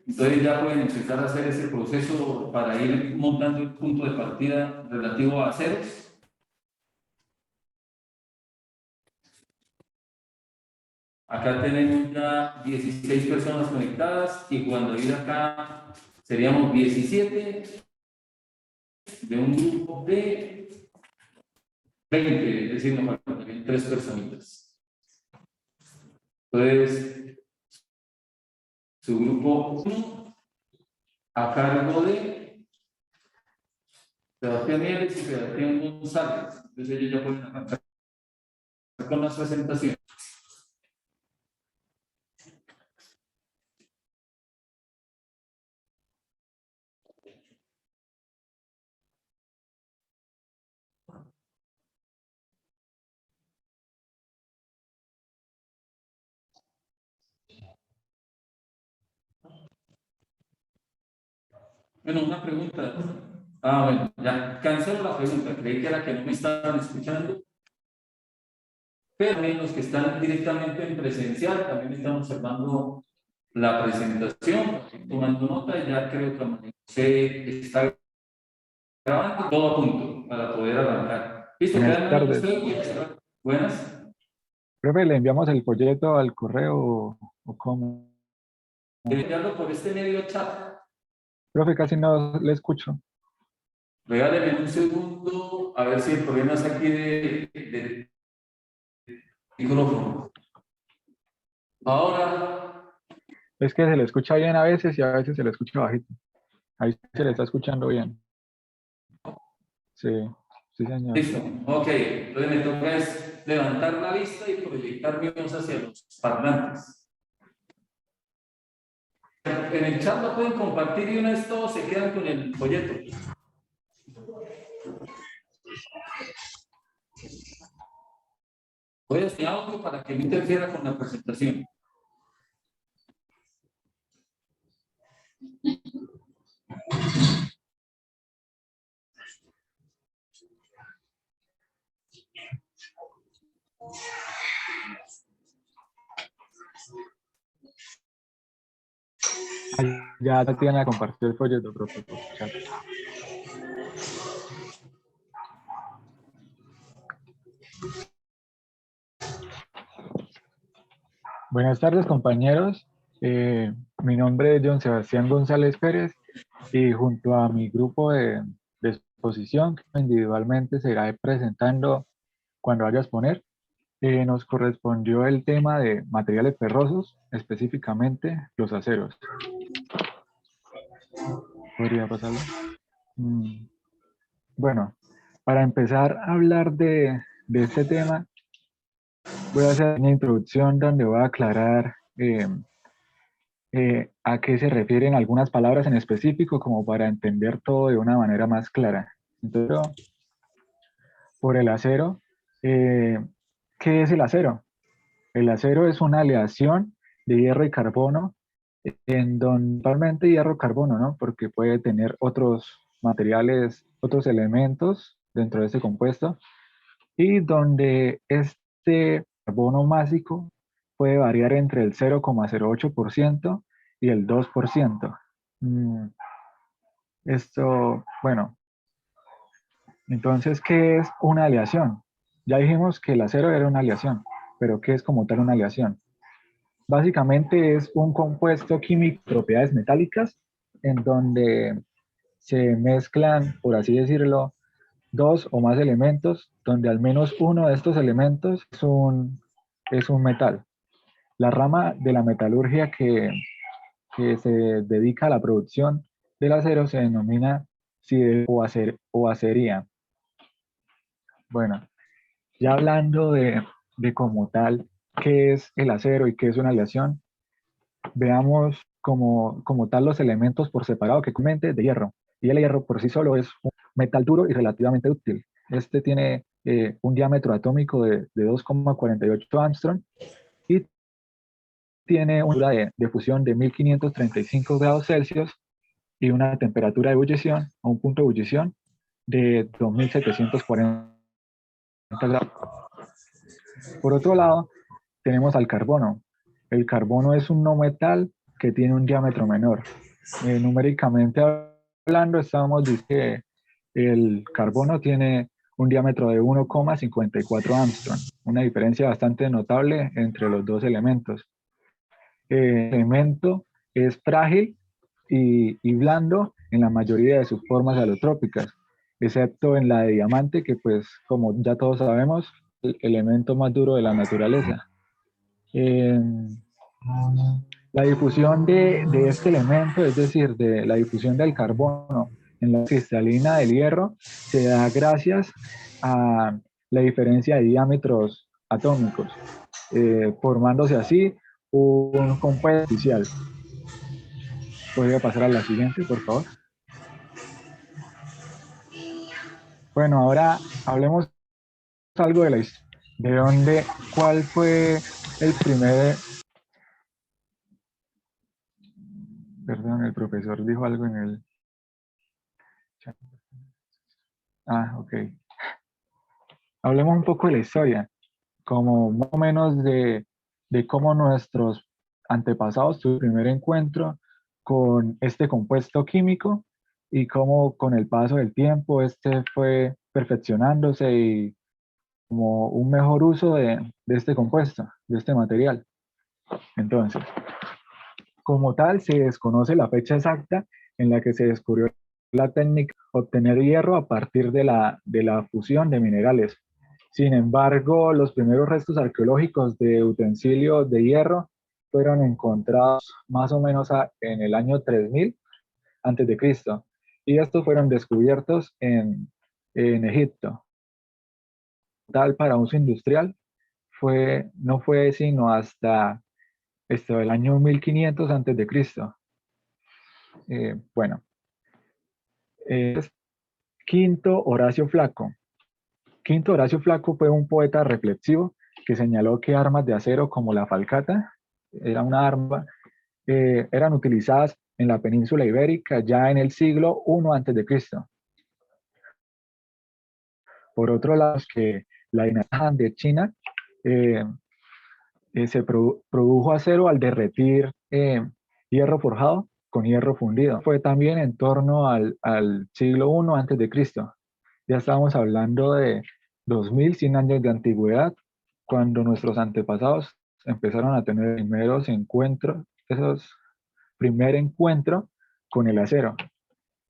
Entonces ya pueden empezar a hacer ese proceso para ir montando el punto de partida relativo a aceros. Acá tenemos ya 16 personas conectadas y cuando ir acá seríamos 17 de un grupo de 20, es decir, nos faltarían 3 personitas. Entonces, su grupo 1 a cargo de Sebastián Nieves y Sebastián González. Entonces ellos ya pueden arrancar con las presentaciones. Bueno, una pregunta. Bueno, ya cancelo la pregunta. Creí que era que no me estaban escuchando. Pero también los que están directamente en presencial también están observando la presentación, tomando nota. Ya creo que se está grabando todo a punto para poder arrancar. ¿Listo? Buenas ¿Quedan tardes. ustedes? Buenas. Profe, ¿le enviamos el folleto al correo o cómo? Enviarlo por este medio chat. Profe, casi no le escucho. Regáleme un segundo a ver si el problema es aquí de micrófono. Ahora. Es que se le escucha bien a veces y a veces se le escucha bajito. Ahí se le está escuchando bien. Sí, sí, señor. Listo, ok. Entonces me toca es levantar la vista y proyectar mi voz hacia los parlantes. En el chat lo pueden compartir y una vez todos se quedan con el folleto. Voy a hacer audio para que no interfiera con la presentación. Ya tienen a compartir el folleto, profe, por chat. Buenas tardes, compañeros. Mi nombre es John Sebastián González Pérez y junto a mi grupo de exposición, que individualmente se irá presentando cuando vaya a exponer, nos correspondió el tema de materiales ferrosos, específicamente los aceros. ¿Podría pasarlo? Bueno, para empezar a hablar de este tema, voy a hacer una introducción donde voy a aclarar a qué se refieren algunas palabras en específico, como para entender todo de una manera más clara. Entonces, por el acero, ¿qué es el acero? El acero es una aleación de hierro y carbono, en donde principalmente hierro-carbono, ¿no? Porque puede tener otros materiales, otros elementos dentro de ese compuesto, y donde este carbono másico puede variar entre el 0,08% y el 2%. Bueno, entonces, ¿qué es una aleación? Ya dijimos que el acero era una aleación, pero ¿qué es como tal una aleación? Básicamente es un compuesto químico de propiedades metálicas en donde se mezclan, por así decirlo, dos o más elementos, donde al menos uno de estos elementos es un metal. La rama de la metalurgia que se dedica a la producción del acero se denomina o acería. Bueno, ya hablando de como tal, qué es el acero y qué es una aleación, veamos como tal los elementos por separado que comente de hierro. Y el hierro por sí solo es un metal duro y relativamente útil. Este tiene un diámetro atómico de 2,48 Armstrong y tiene una temperatura de fusión de 1535 grados Celsius y una temperatura de ebullición, o un punto de ebullición, de 2740 grados. Por otro lado, tenemos al carbono. El carbono es un no metal que tiene un diámetro menor. Numéricamente hablando, estamos diciendo que el carbono tiene un diámetro de 1,54 Armstrong, una diferencia bastante notable entre los dos elementos. El elemento es frágil y blando en la mayoría de sus formas alotrópicas, excepto en la de diamante, que pues como ya todos sabemos, el elemento más duro de la naturaleza. La difusión de este elemento, es decir, de la difusión del carbono en la cristalina del hierro, se da gracias a la diferencia de diámetros atómicos, formándose así un compuesto artificial. ¿Podría pasar a la siguiente, por favor? Bueno, ahora hablemos algo de la historia. ¿De dónde, cuál fue el primer, perdón, el profesor dijo algo en el chat? Ah, ok. Hablemos un poco de la historia, como más o menos de cómo nuestros antepasados tuvieron el primer encuentro con este compuesto químico y cómo con el paso del tiempo este fue perfeccionándose y como un mejor uso de este compuesto, de este material. Entonces, como tal, se desconoce la fecha exacta en la que se descubrió la técnica de obtener hierro a partir de la fusión de minerales. Sin embargo, los primeros restos arqueológicos de utensilios de hierro fueron encontrados más o menos en el año 3000 antes de Cristo, y estos fueron descubiertos en Egipto. Tal para uso industrial no fue sino hasta el año 1500 antes de Cristo. Bueno, es Quinto Horacio Flaco. Quinto Horacio Flaco fue un poeta reflexivo que señaló que armas de acero como la falcata era una arma, eran utilizadas en la península ibérica ya en el siglo I antes de Cristo. Por otro lado, que la dinastía Han de China eh, se produjo acero al derretir hierro forjado con hierro fundido. Fue también en torno al siglo I antes de Cristo. Ya estamos hablando de 2100 años de antigüedad, cuando nuestros antepasados empezaron a tener primeros encuentros, esos primer encuentro con el acero.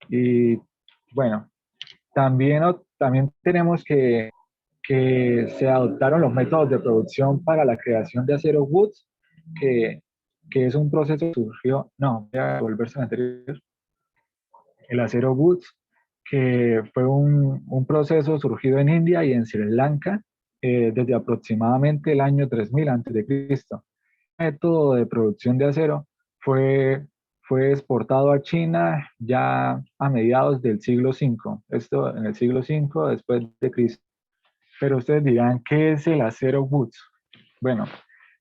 Y bueno, también tenemos que se adoptaron los métodos de producción para la creación de acero Woods, que, que es un proceso que surgió, no, voy a volverse a anterior, el acero Woods, que fue un proceso surgido en India y en Sri Lanka desde aproximadamente el año 3000 a.C. El método de producción de acero fue exportado a China ya a mediados del siglo V, esto en el siglo V después de Cristo. Pero ustedes dirán, ¿qué es el acero Woods? Bueno,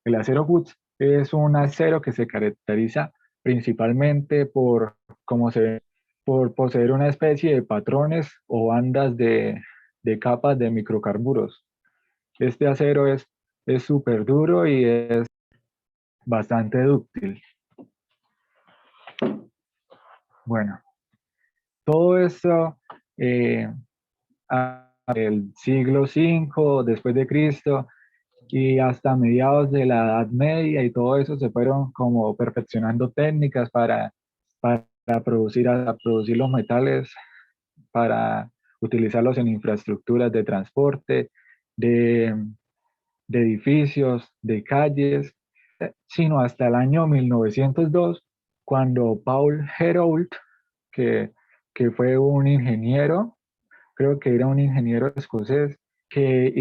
el acero Woods es un acero que se caracteriza principalmente como se ve, por poseer una especie de patrones o bandas de capas de microcarburos. Este acero es súper duro y es bastante dúctil. Bueno, todo esto eh, el siglo V después de Cristo y hasta mediados de la Edad Media y todo eso se fueron como perfeccionando técnicas para producir los metales, para utilizarlos en infraestructuras de transporte, de, de edificios, de calles, sino hasta el año 1902, cuando Paul Héroult, que, que fue un ingeniero, creo que era un ingeniero escocés, que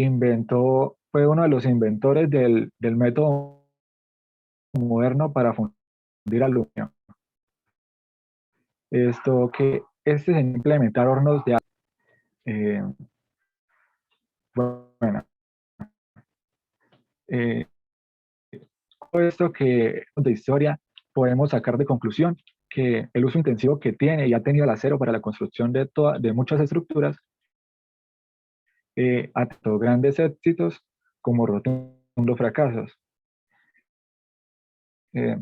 fue uno de los inventores del método moderno para fundir aluminio. Este es implementar hornos de eh, bueno, eh, todo esto que de historia podemos sacar de conclusión que el uso intensivo que tiene y ha tenido el acero para la construcción de muchas estructuras ha tenido grandes éxitos como rotundos fracasos. Eh,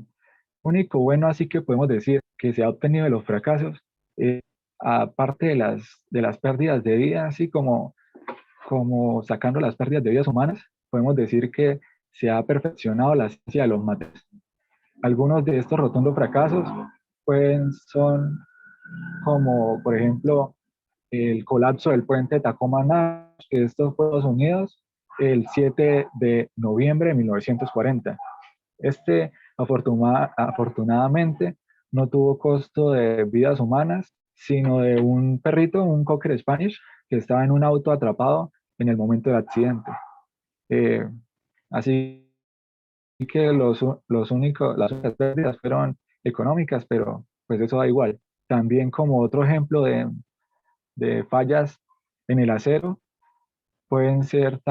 Único bueno así que podemos decir que se ha obtenido de los fracasos, aparte de las pérdidas de vida, así como sacando las pérdidas de vidas humanas, podemos decir que se ha perfeccionado la ciencia de los materiales. Algunos de estos rotundos fracasos son como, por ejemplo, el colapso del puente Tacoma-Nash, que esto fue en Estados Unidos el 7 de noviembre de 1940. Este, afortunadamente, no tuvo costo de vidas humanas, sino de un perrito, un Cocker Spanish, que estaba en un auto atrapado en el momento del accidente. Eh, Así que las únicas pérdidas fueron económicas, pero pues eso da igual. También como otro ejemplo de fallas en el acero, pueden ser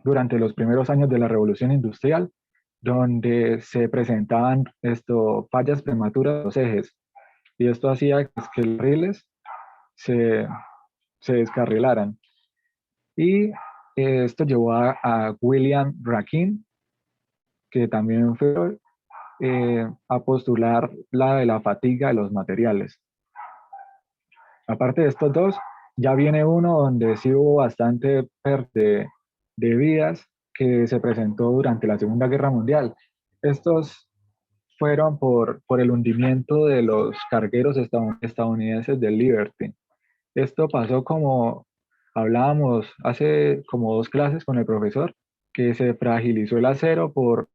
durante los primeros años de la Revolución Industrial, donde se presentaban fallas prematuras de los ejes. Y esto hacía que los carriles se, se descarrilaran. Y esto llevó a William Rakin, que también fue a postular la de la fatiga de los materiales. Aparte de estos dos, ya viene uno donde sí hubo bastante pérdida de vidas que se presentó durante la Segunda Guerra Mundial. Estos fueron por el hundimiento de los cargueros estadounidenses del Liberty. Esto pasó como hablábamos hace como 2 clases con el profesor, que se fragilizó el acero por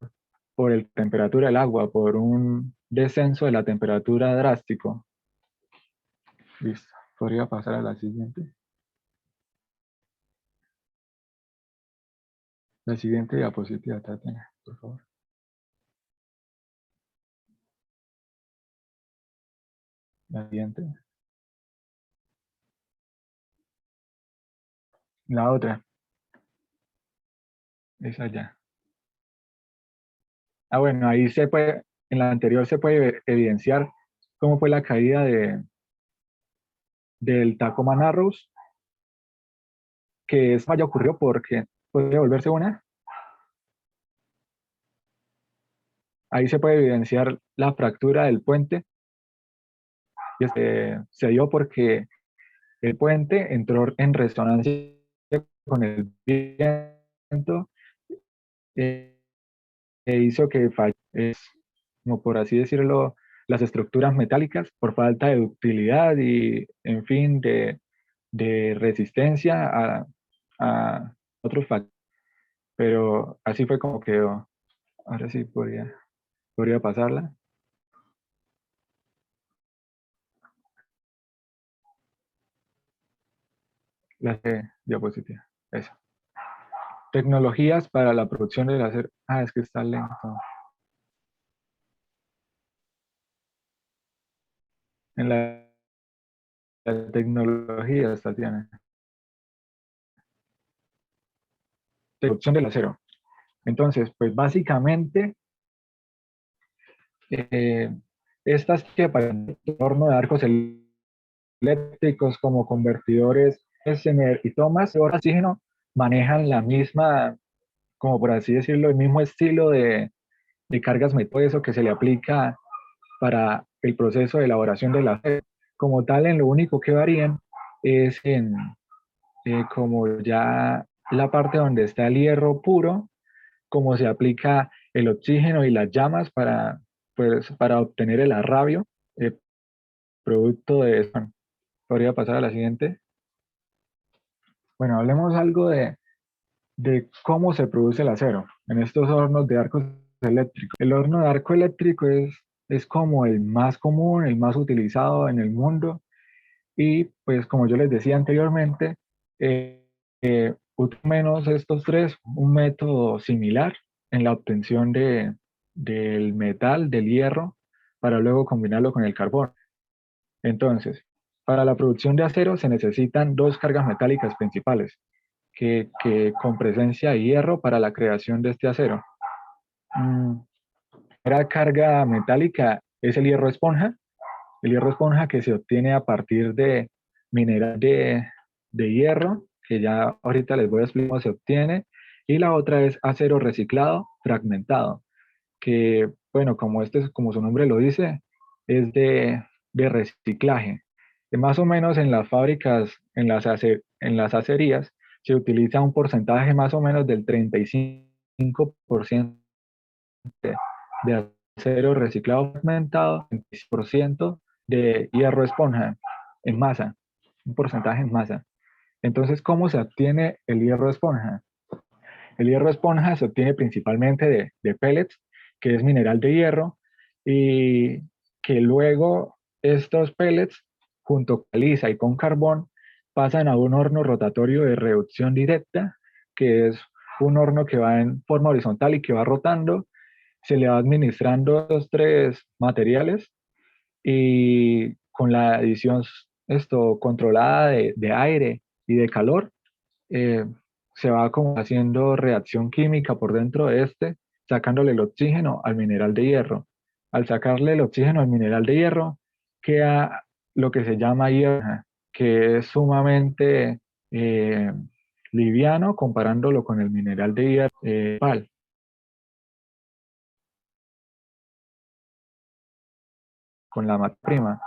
la temperatura del agua, por un descenso de la temperatura drástico. Listo. Podría pasar a la siguiente. La siguiente diapositiva, Tatiana, por favor. La siguiente. La otra. Esa ya. Ah, bueno, ahí en la anterior se puede evidenciar cómo fue la caída del Tacoma Narrows, que esa falla ocurrió porque puede volverse una. Ahí se puede evidenciar la fractura del puente y se dio porque el puente entró en resonancia con el viento eh, e hizo que es como por así decirlo, las estructuras metálicas por falta de ductilidad y, en fin, de resistencia a otros factores. Pero así fue como quedó. Ahora sí podría pasarla. Diapositiva. Eso. Tecnologías para la producción del acero. Ah, es que está lento. En la tecnología, Tatiana. Producción del acero. Entonces, pues básicamente, eh, estas que para el horno de arcos eléctricos como convertidores SMR y tomas de oxígeno manejan la misma, como por así decirlo, el mismo estilo de cargas metálicas que se le aplica para el proceso de elaboración de la acero. Como tal, en lo único que varían es en como ya la parte donde está el hierro puro, cómo se aplica el oxígeno y las llamas para obtener el arrabio, producto de eso. Podría pasar a la siguiente. Bueno, hablemos algo de cómo se produce el acero en estos hornos de arcos eléctricos. El horno de arco eléctrico es como el más común, el más utilizado en el mundo y pues como yo les decía anteriormente, menos estos tres, un método similar en la obtención del metal, del hierro, para luego combinarlo con el carbón. Entonces, para la producción de acero se necesitan dos cargas metálicas principales, con presencia de hierro para la creación de este acero. La carga metálica es el hierro esponja que se obtiene a partir de mineral de hierro, que ya ahorita les voy a explicar cómo se obtiene, y la otra es acero reciclado fragmentado, que bueno, como como su nombre lo dice, es de reciclaje. Más o menos en las fábricas, en las acerías, se utiliza un porcentaje más o menos del 35% de acero reciclado fragmentado, 20% de hierro esponja en masa, un porcentaje en masa. Entonces, ¿cómo se obtiene el hierro esponja? El hierro esponja se obtiene principalmente de pellets, que es mineral de hierro, y que luego estos pellets, junto con caliza y con carbón, pasan a un horno rotatorio de reducción directa, que es un horno que va en forma horizontal y que va rotando. Se le va administrando los tres materiales y con la adición controlada de aire y de calor, eh, se va como haciendo reacción química por dentro de sacándole el oxígeno al mineral de hierro. Al sacarle el oxígeno al mineral de hierro, queda lo que se llama hierro, que es sumamente eh, liviano comparándolo con el mineral de hierro con la materia prima,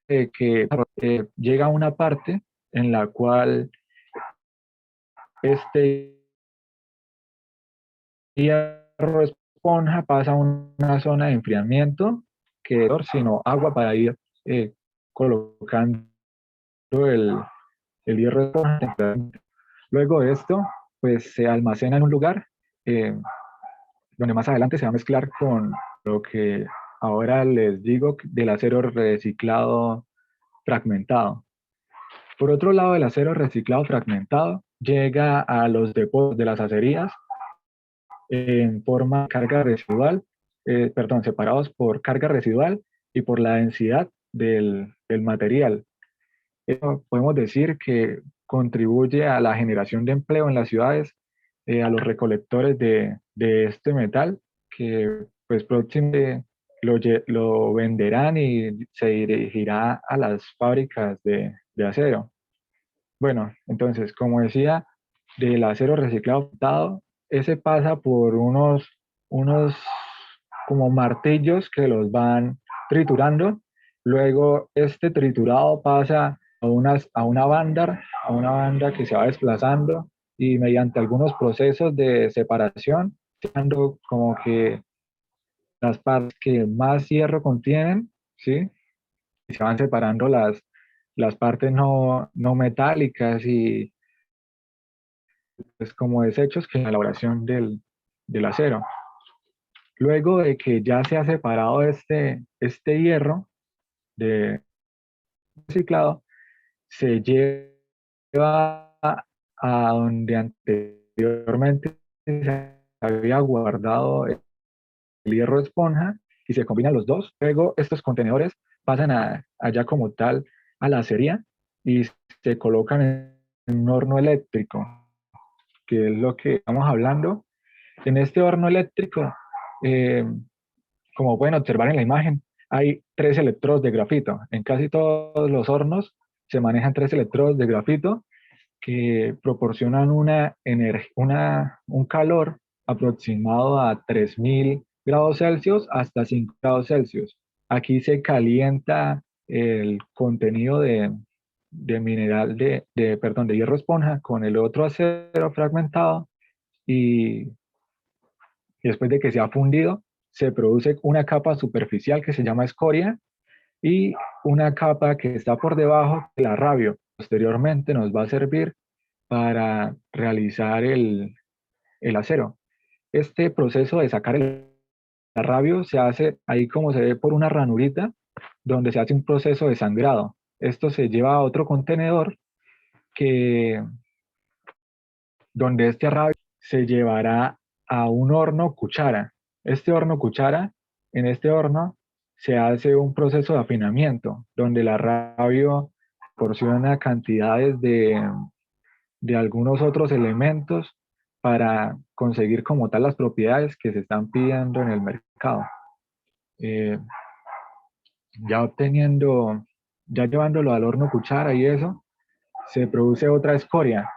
que llega a una parte en la cual este hierro esponja pasa a una zona de enfriamiento que no es sino agua para ir colocando el, el hierro esponja. Luego de esto, pues se almacena en un lugar eh, donde más adelante se va a mezclar con lo que ahora les digo del acero reciclado fragmentado. Por otro lado, el acero reciclado fragmentado llega a los depósitos de las acerías en forma de carga residual, perdón, separados por carga residual y por la densidad del material. Eso podemos decir que contribuye a la generación de empleo en las ciudades, a los recolectores de este metal, que pues próximamente lo venderán y se dirigirá a las fábricas de acero. Bueno, entonces, como decía, del acero reciclado pintado, ese pasa por unos como martillos que los van triturando. Luego, este triturado pasa a una banda que se va desplazando y mediante algunos procesos de separación, dando como que las partes que más hierro contienen, ¿sí? Y se van separando las partes no metálicas y pues, como desechos que en la elaboración del acero. Luego de que ya se ha separado este hierro de reciclado, se lleva a donde anteriormente se había guardado el hierro esponja y se combinan los dos. Luego estos contenedores pasan allá como tal a la acería y se colocan en un horno eléctrico, que es lo que estamos hablando. En este horno eléctrico, eh, como pueden observar en la imagen, hay tres electrodos de grafito. En casi todos los hornos se manejan tres electrodos de grafito que proporcionan un calor aproximado a 3000 grados Celsius hasta 5 grados Celsius. Aquí se calienta el contenido de mineral perdón, de hierro esponja con el otro acero fragmentado y después de que se ha fundido, se produce una capa superficial que se llama escoria y una capa que está por debajo, que la rabio. Posteriormente nos va a servir para realizar el acero. Este proceso de sacar el rabio se hace ahí como se ve por una ranurita donde se hace un proceso de sangrado. Esto se lleva a otro contenedor que, donde este rabio se llevará a un horno cuchara. Este horno cuchara, en este horno se hace un proceso de afinamiento, donde la rabio proporciona cantidades de algunos otros elementos para conseguir como tal las propiedades que se están pidiendo en el mercado. Eh, ya obteniendo, ya llevándolo al horno cuchara y eso, se produce otra escoria,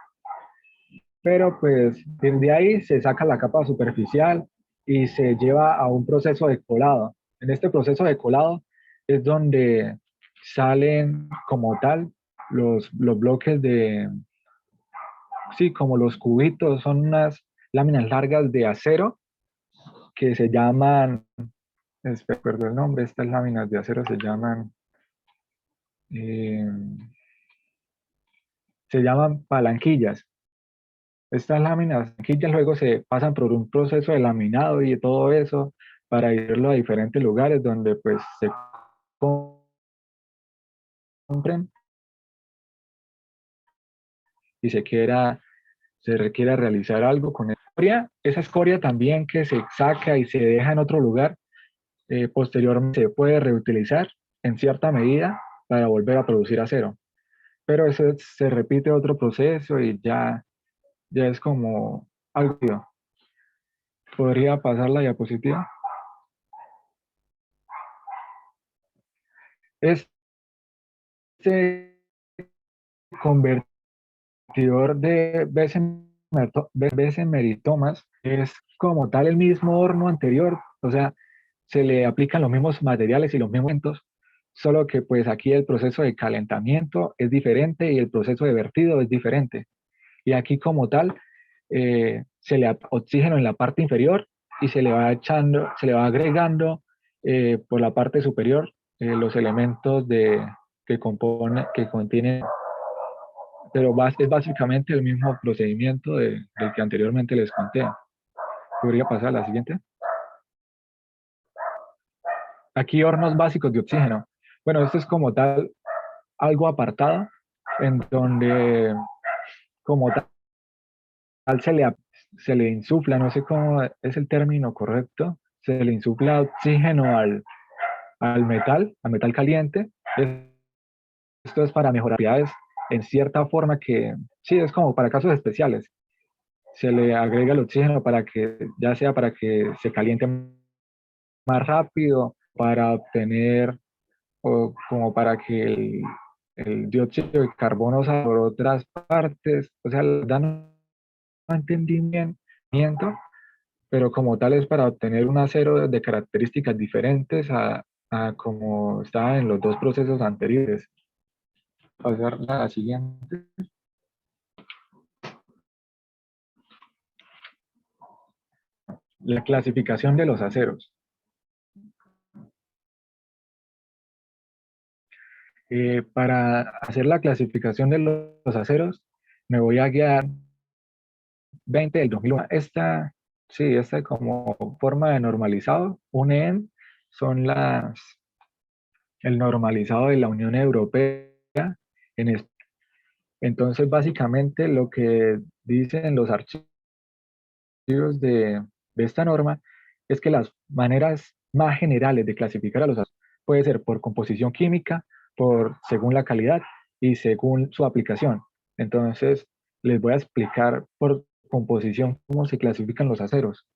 pero pues desde ahí se saca la capa superficial y se lleva a un proceso de colado. En este proceso de colado es donde salen como tal los bloques de, sí, como los cubitos, son unas láminas largas de acero que se llaman, perdón el nombre, estas láminas de acero eh, se llaman palanquillas. Estas láminas, palanquillas luego se pasan por un proceso de laminado y todo eso para irlo a diferentes lugares donde pues se compren y se requiera realizar algo con esa escoria también que se saca y se deja en otro lugar, posteriormente se puede reutilizar en cierta medida para volver a producir acero. Pero eso se repite otro proceso y ya es como algo. ¿Podría pasar la diapositiva? Este convertidor de Bese-Meritomas es como tal el mismo horno anterior, o sea, se le aplican los mismos materiales y los mismos elementos, solo que pues aquí el proceso de calentamiento es diferente y el proceso de vertido es diferente. Y aquí como tal se le da oxígeno en la parte inferior y se le va echando, se le va agregando por la parte superior los elementos que contienen, pero es básicamente el mismo procedimiento del que anteriormente les conté. ¿Podría pasar a la siguiente? Aquí hornos básicos de oxígeno. Bueno, esto es como tal algo apartado en donde como tal se le insufla, no sé cómo es el término correcto, se le insufla oxígeno al metal caliente. Esto es para mejorar propiedades en cierta forma que, sí, es como para casos especiales. Se le agrega el oxígeno para que, ya sea para que se caliente más rápido, para obtener, o como para que el dióxido de carbono salga por otras partes. O sea, la verdad no entendí bien, pero como tal es para obtener un acero de características diferentes a como estaba en los dos procesos anteriores. Pasar a la siguiente. La clasificación de los aceros. Para hacer la clasificación de los aceros, me voy a guiar 20 del 2001. Esta como forma de normalizado, UNEM, son el normalizado de la Unión Europea. En Entonces, básicamente, lo que dicen los archivos de esta norma es que las maneras más generales de clasificar a los ácidos puede ser por composición química, según la calidad y según su aplicación. Entonces, les voy a explicar por composición cómo se clasifican los aceros.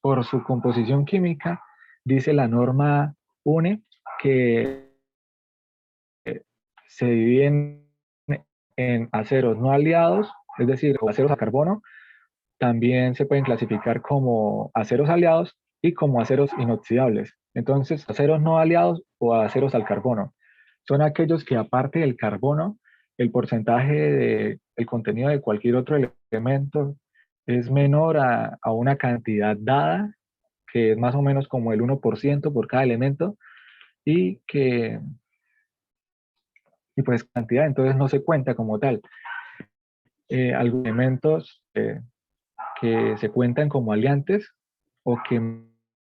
Por su composición química, dice la norma UNE que se dividen en aceros no aliados, es decir, aceros a carbono. También se pueden clasificar como aceros aliados y como aceros inoxidables. Entonces, aceros no aliados o aceros al carbono son aquellos que aparte del carbono, el porcentaje del contenido de cualquier otro elemento es menor a una cantidad dada, que es más o menos como el 1% por cada elemento, y y pues cantidad, entonces no se cuenta como tal. Algunos elementos que se cuentan como aliantes o que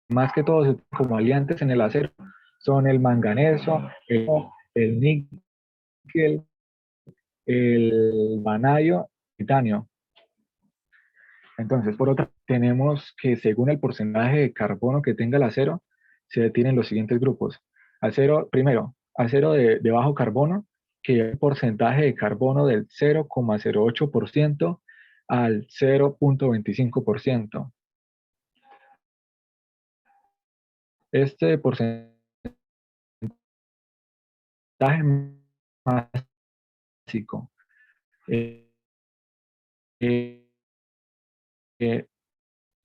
más que todo se cuentan como aliantes en el acero son el manganeso, el níquel, el vanadio, el titanio. Entonces, por otra, tenemos que según el porcentaje de carbono que tenga el acero, se definen los siguientes grupos. Acero, primero, acero de bajo carbono, que es un porcentaje de carbono del 0,08% al 0,25%. Este porcentaje básico eh, eh,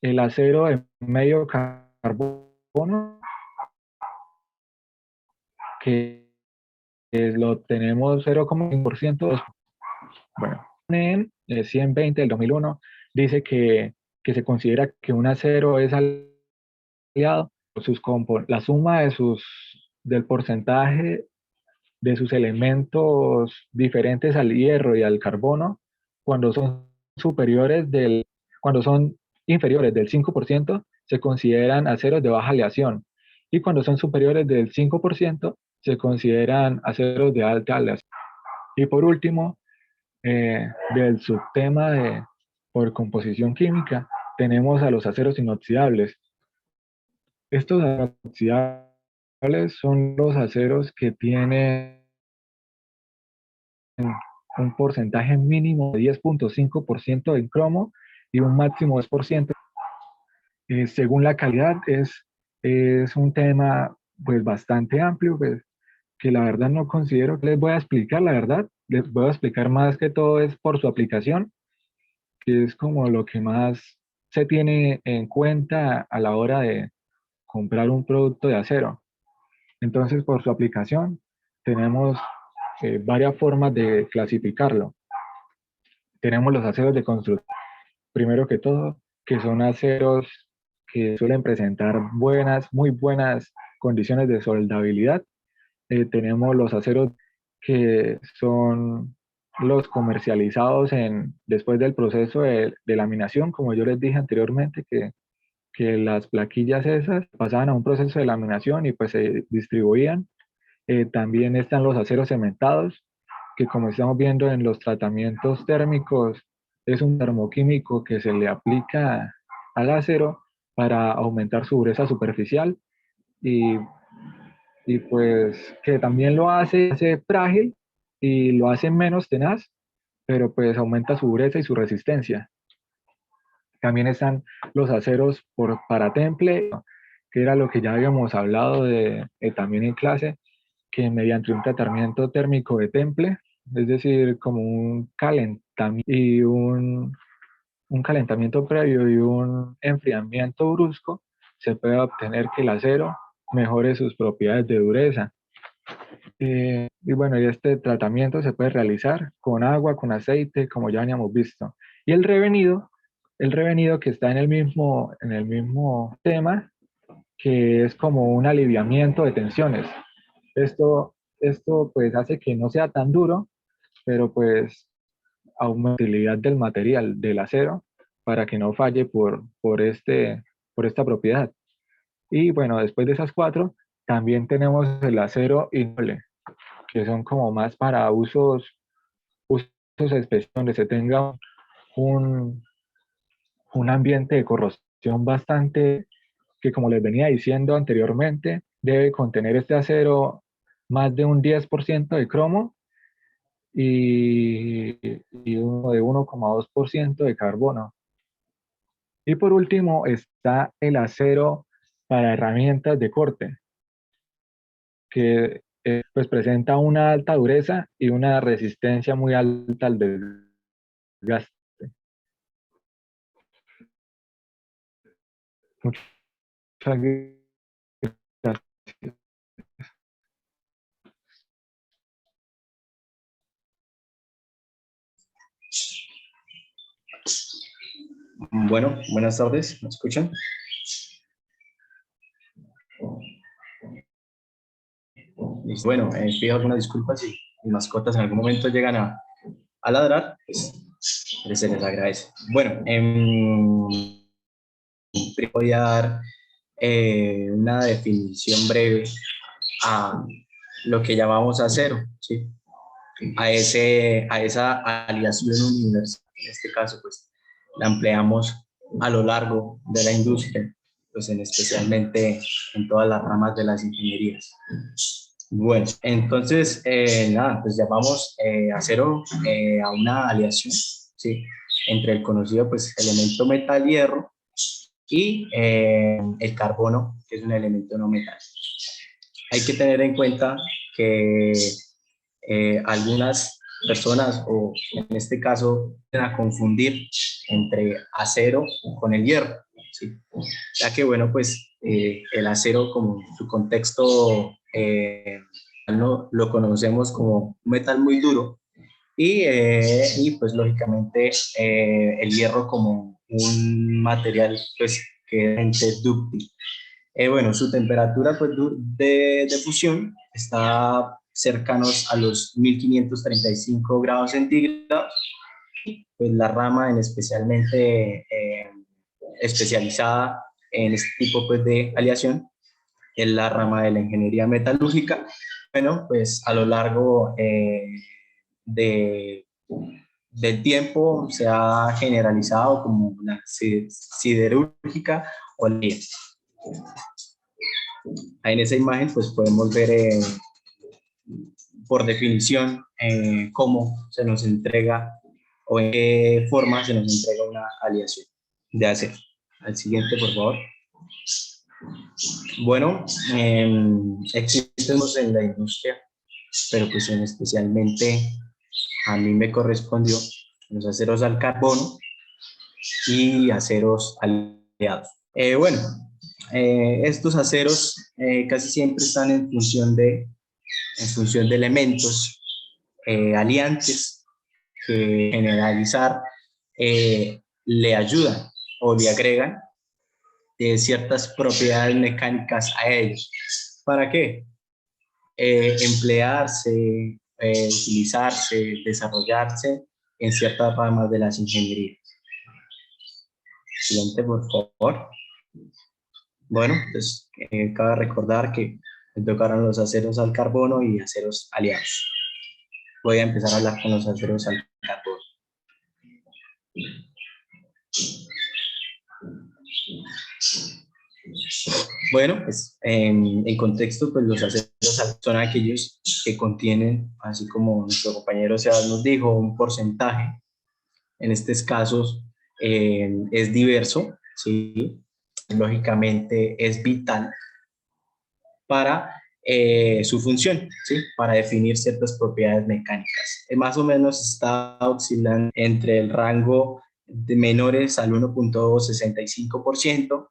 el acero de medio carbono, que lo tenemos 0,1%. Bueno, en 120 del 2001 dice que se considera que un acero es aliado por la suma del porcentaje de sus elementos diferentes al hierro y al carbono, cuando son cuando son inferiores del 5%, se consideran aceros de baja aleación, y cuando son superiores del 5%, se consideran aceros de alta aleación. Y por último, del subtema por composición química, tenemos a los aceros inoxidables. Estos aceros inoxidables son los aceros que tienen un porcentaje mínimo de 10,5% en cromo y un máximo de 10%. Según la calidad, es un tema pues bastante amplio, pues, que la verdad no considero que les voy a explicar, la verdad. Les voy a explicar más que todo es por su aplicación, que es como lo que más se tiene en cuenta a la hora de comprar un producto de acero. Entonces, por su aplicación, tenemos varias formas de clasificarlo. Tenemos los aceros de construcción, primero que todo, que son aceros que suelen presentar muy buenas condiciones de soldabilidad. Tenemos los aceros que son los comercializados después del proceso de laminación, como yo les dije anteriormente, que las plaquillas esas pasaban a un proceso de laminación y pues se distribuían. También están los aceros cementados, que como estamos viendo en los tratamientos térmicos, es un termoquímico que se le aplica al acero para aumentar su dureza superficial, y, y pues que también lo hace frágil y lo hace menos tenaz, pero pues aumenta su dureza y su resistencia. También están los aceros para temple, que era lo que ya habíamos hablado también en clase, que mediante un tratamiento térmico de temple, es decir, como un calentamiento y un calentamiento previo y un enfriamiento brusco, se puede obtener que el acero mejore sus propiedades de dureza. Y bueno, y este tratamiento se puede realizar con agua, con aceite, como ya habíamos visto. Y el revenido que está en el mismo tema, que es como un aliviamiento de tensiones. Esto pues hace que no sea tan duro, pero pues aumenta la utilidad del material, del acero, para que no falle por esta propiedad. Y bueno, después de esas cuatro, también tenemos el acero inoxidable, que son como más para usos especiales, donde se tenga un, un ambiente de corrosión bastante, que como les venía diciendo anteriormente, debe contener este acero más de un 10% de cromo y uno de 1,2% de carbono. Y por último está el acero para herramientas de corte, que pues presenta una alta dureza y una resistencia muy alta al desgaste. Muchas gracias. Bueno, buenas tardes, ¿me escuchan? Listo. Bueno, pido algunas disculpas si mis mascotas en algún momento llegan a ladrar, pues se les agradece. Bueno, voy a dar una definición breve a lo que llamamos acero, ¿sí? A esa aleación universal. En este caso, pues la empleamos a lo largo de la industria, pues especialmente en todas las ramas de las ingenierías. Bueno, entonces, nada, pues llamamos acero a una aleación, ¿sí? Entre el conocido pues elemento metal-hierro y el carbono, que es un elemento no metal. Hay que tener en cuenta que algunas personas, o en este caso, van a confundir entre acero con el hierro, ¿sí? ¿sí? Ya que, bueno, pues el acero, como su contexto, no, lo conocemos como un metal muy duro, y pues lógicamente el hierro como un material pues que es dúctil. Bueno, su temperatura pues, de fusión está cercanos a los 1535 grados centígrados. Pues la rama en especialmente especializada en este tipo pues, de aleación es la rama de la ingeniería metalúrgica. Bueno, pues a lo largo de, del tiempo se ha generalizado como la siderúrgica o LIA. Ahí en esa imagen pues podemos ver por definición cómo se nos entrega o en qué forma se nos entrega una aleación de acero. Al siguiente, por favor. Bueno, existen en la industria, pero pues especialmente a mí me correspondió los aceros al carbono y aceros aliados. Bueno, estos aceros casi siempre están en función de elementos aliantes que generalizar le ayudan o le agregan ciertas propiedades mecánicas a ellos. ¿Para qué? Emplearse, utilizarse, desarrollarse en ciertas ramas de las ingenierías. Siguiente, por favor. Bueno, pues cabe recordar que me tocaron los aceros al carbono y aceros aliados. Voy a empezar a hablar con los aceros al carbono. Bueno, pues en contexto, pues los aceros son aquellos que contienen, así como nuestro compañero Sebas nos dijo, un porcentaje. En estos casos es diverso, ¿sí? Lógicamente es vital para su función, ¿sí? Para definir ciertas propiedades mecánicas. Más o menos está oscilando entre el rango de menores al 1.65%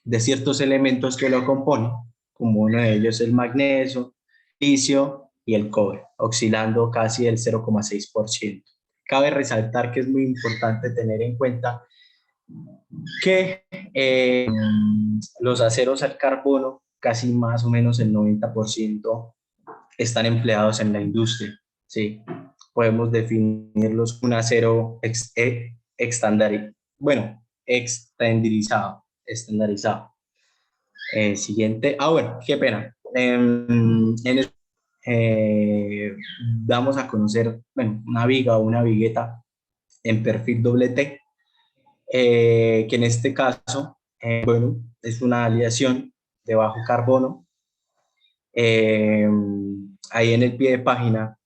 de ciertos elementos que lo componen, como uno de ellos el magnesio, litio y el cobre, oscilando casi el 0,6%. Cabe resaltar que es muy importante tener en cuenta que los aceros al carbono, casi más o menos el 90%, están empleados en la industria. ¿Sí? Podemos definirlos un acero estandarizado. Siguiente. Bueno, qué pena. Damos a conocer una viga o una vigueta en perfil doble T, que en este caso, bueno, es una aleación de bajo carbono. Ahí en el pie de página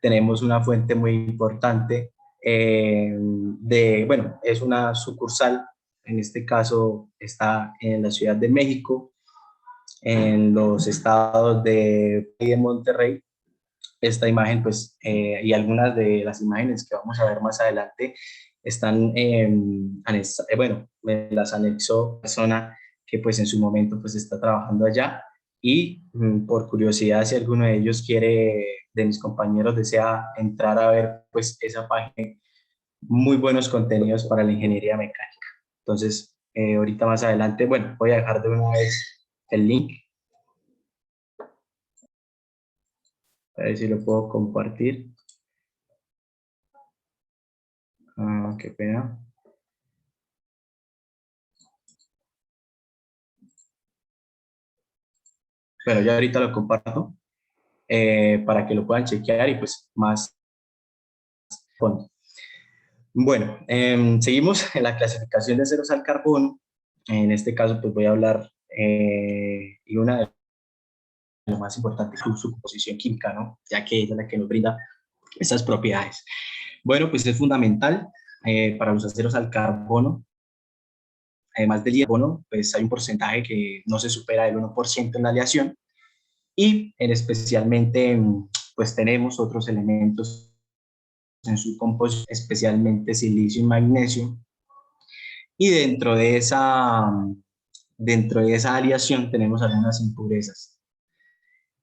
tenemos una fuente muy importante bueno, es una sucursal, en este caso está en la Ciudad de México, en los estados de Monterrey. Esta imagen, pues, y algunas de las imágenes que vamos a ver más adelante están, bueno, me las anexó persona que pues en su momento pues está trabajando allá, y por curiosidad, si alguno de ellos quiere, de mis compañeros, desea entrar a ver pues esa página, muy buenos contenidos para la ingeniería mecánica. Entonces, ahorita más adelante, bueno, voy a dejar de una vez el link. A ver si lo puedo compartir. Qué pena. Bueno, ya ahorita lo comparto para que lo puedan chequear y pues más fondo. Bueno, seguimos en la clasificación de aceros al carbono. En este caso, pues voy a hablar y una de las más importantes es su composición química, ¿no? Ya que ella es la que nos brinda estas propiedades. Bueno, pues es fundamental para los aceros al carbono. Además del carbono, pues hay un porcentaje que no se supera el 1% en la aleación, y especialmente pues tenemos otros elementos en su composición, especialmente silicio y magnesio, Y dentro de esa aleación tenemos algunas impurezas.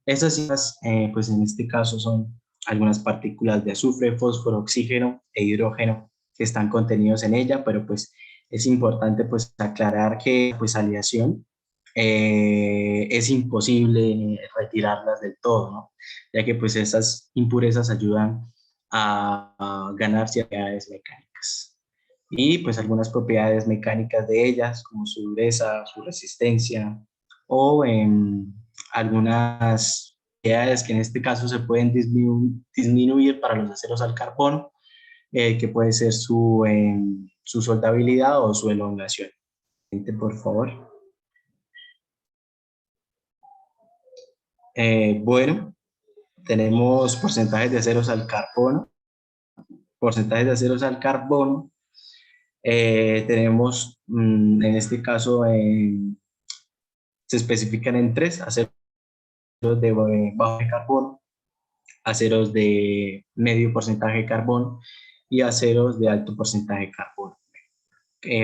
Estas impurezas, pues en este caso son algunas partículas de azufre, fósforo, oxígeno e hidrógeno que están contenidos en ella, pero pues es importante pues aclarar que pues aleación es imposible retirarlas del todo, ¿no? Ya que pues esas impurezas ayudan a ganar ciertas mecánicas. Y pues algunas propiedades mecánicas de ellas, como su dureza, su resistencia, o algunas propiedades que en este caso se pueden disminuir para los aceros al carbono, que puede ser su soldabilidad o su elongación. Por favor. Bueno, tenemos porcentajes de aceros al carbono. Porcentajes de aceros al carbono. Tenemos, en este caso, se especifican en tres: aceros de bajo de carbono, aceros de medio porcentaje de carbono y aceros de alto porcentaje de carbono.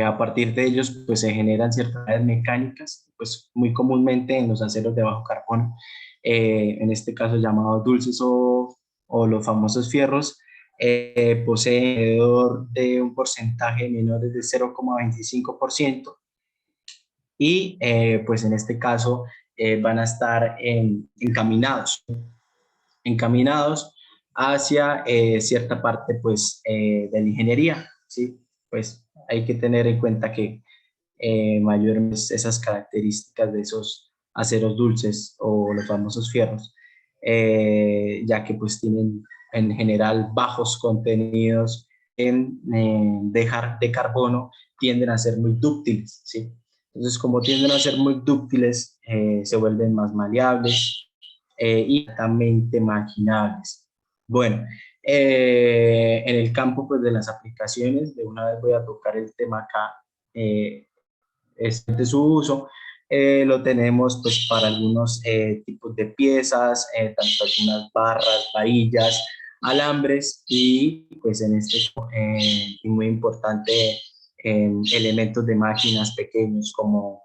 A partir de ellos, pues se generan ciertas mecánicas, pues muy comúnmente en los aceros de bajo carbono, en este caso llamados dulces o los famosos fierros, poseen alrededor de un porcentaje menor de 0,25%, y pues en este caso van a estar encaminados hacia cierta parte pues de la ingeniería, ¿sí? Pues hay que tener en cuenta que mayormente esas características de esos aceros dulces o los famosos fierros, ya que pues tienen en general bajos contenidos de carbono, tienden a ser muy dúctiles, ¿sí? Entonces, como tienden a ser muy dúctiles, se vuelven más maleables y altamente marginables. Bueno, en el campo pues, de las aplicaciones, de una vez voy a tocar el tema acá, de su uso. Lo tenemos pues para algunos tipos de piezas, tanto algunas barras, varillas, alambres y pues en este y muy importante, elementos de máquinas pequeños como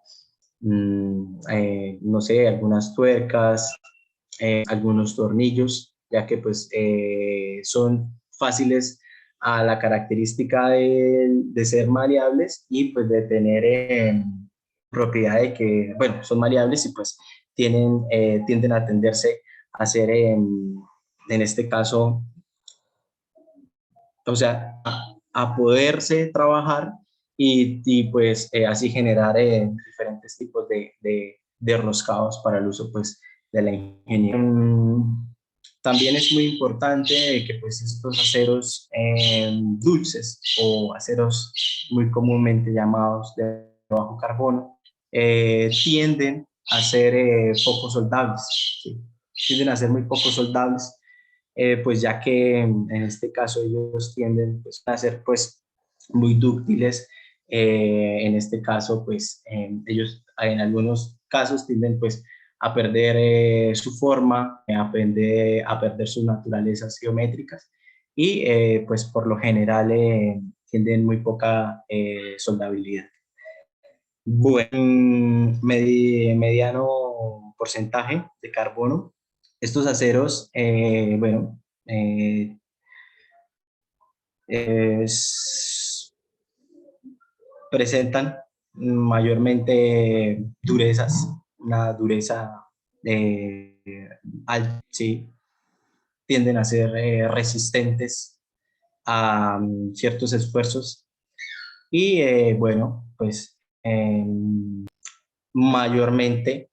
no sé, algunas tuercas, algunos tornillos, ya que pues son fáciles a la característica de ser maleables y pues de tener propiedad de que, bueno, son maleables y pues tienden a tenderse a ser, en este caso, o sea, a poderse trabajar y pues así generar diferentes tipos de roscados para el uso pues de la ingeniería. También es muy importante que pues estos aceros dulces o aceros muy comúnmente llamados de bajo carbono tienden a ser poco soldables, ¿sí? Tienden a ser muy poco soldables, pues ya que en este caso ellos tienden pues, a ser pues muy dúctiles. En este caso pues ellos en algunos casos tienden pues a perder su forma, a perder sus naturalezas geométricas y pues por lo general tienen muy poca soldabilidad. Buen mediano porcentaje de carbono. Estos aceros, bueno, presentan mayormente durezas, una dureza alta, ¿sí? Tienden a ser resistentes a ciertos esfuerzos y bueno, pues mayormente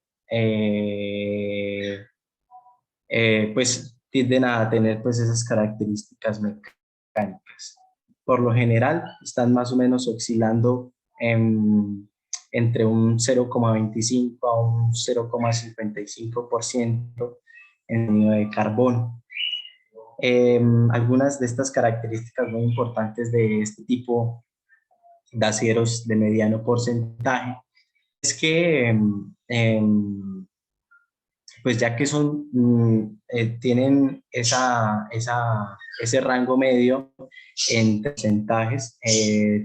pues tienden a tener pues esas características mecánicas. Por lo general están más o menos oscilando entre un 0,25 a un 0,55% en de carbono. Algunas de estas características muy importantes de este tipo de aceros de mediano porcentaje es que pues ya que tienen ese rango medio en porcentajes,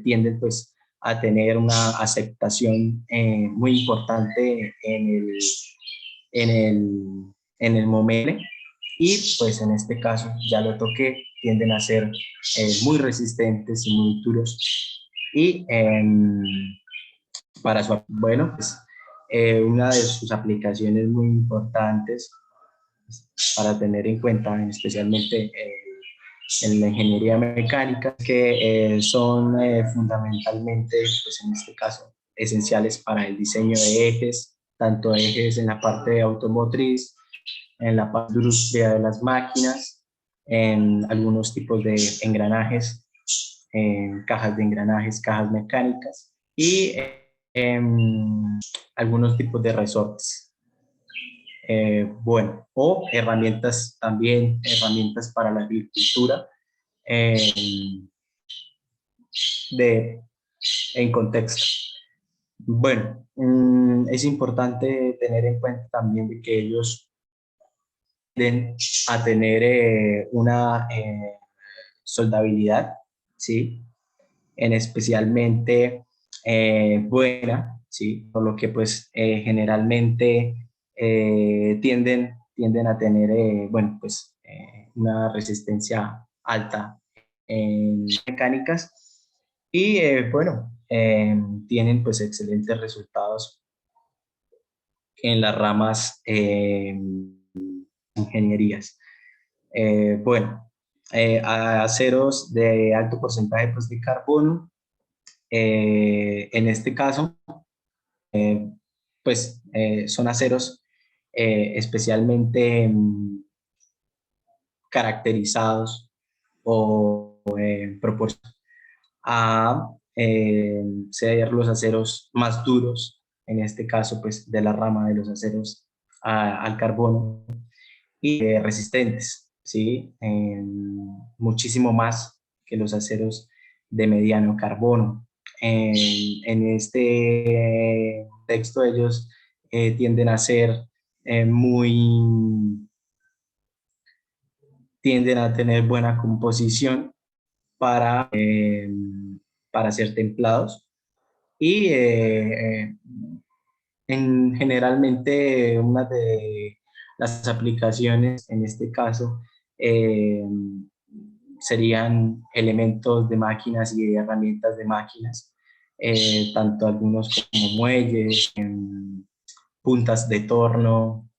tienden pues a tener una aceptación muy importante en el momento, y pues en este caso ya lo toqué, tienden a ser muy resistentes y muy duros. Y para su, bueno, pues una de sus aplicaciones muy importantes para tener en cuenta, especialmente en la ingeniería mecánica, que son fundamentalmente, pues en este caso, esenciales para el diseño de ejes, tanto ejes en la parte automotriz, en la parte de industria de las máquinas, en algunos tipos de engranajes, en cajas de engranajes, cajas mecánicas, y en algunos tipos de resortes. Bueno, o herramientas también, herramientas para la agricultura, de, en contexto. Bueno, es importante tener en cuenta también de que ellos tienden a tener una soldabilidad, ¿sí? En especialmente buena, ¿sí? Por lo que pues generalmente tienden a tener, bueno, pues una resistencia alta en mecánicas, y bueno, tienen pues excelentes resultados en las ramas ingenierías. Bueno, aceros de alto porcentaje pues, de carbono. En este caso, pues son aceros especialmente caracterizados o proporcionados a ser los aceros más duros, en este caso pues de la rama de los aceros al carbono, y resistentes, ¿sí? Muchísimo más que los aceros de mediano carbono. En este texto ellos tienden a ser tienden a tener buena composición para, para ser templados, y generalmente una de las aplicaciones en este caso serían elementos de máquinas y herramientas de máquinas, tanto algunos como muelles, puntas de torno,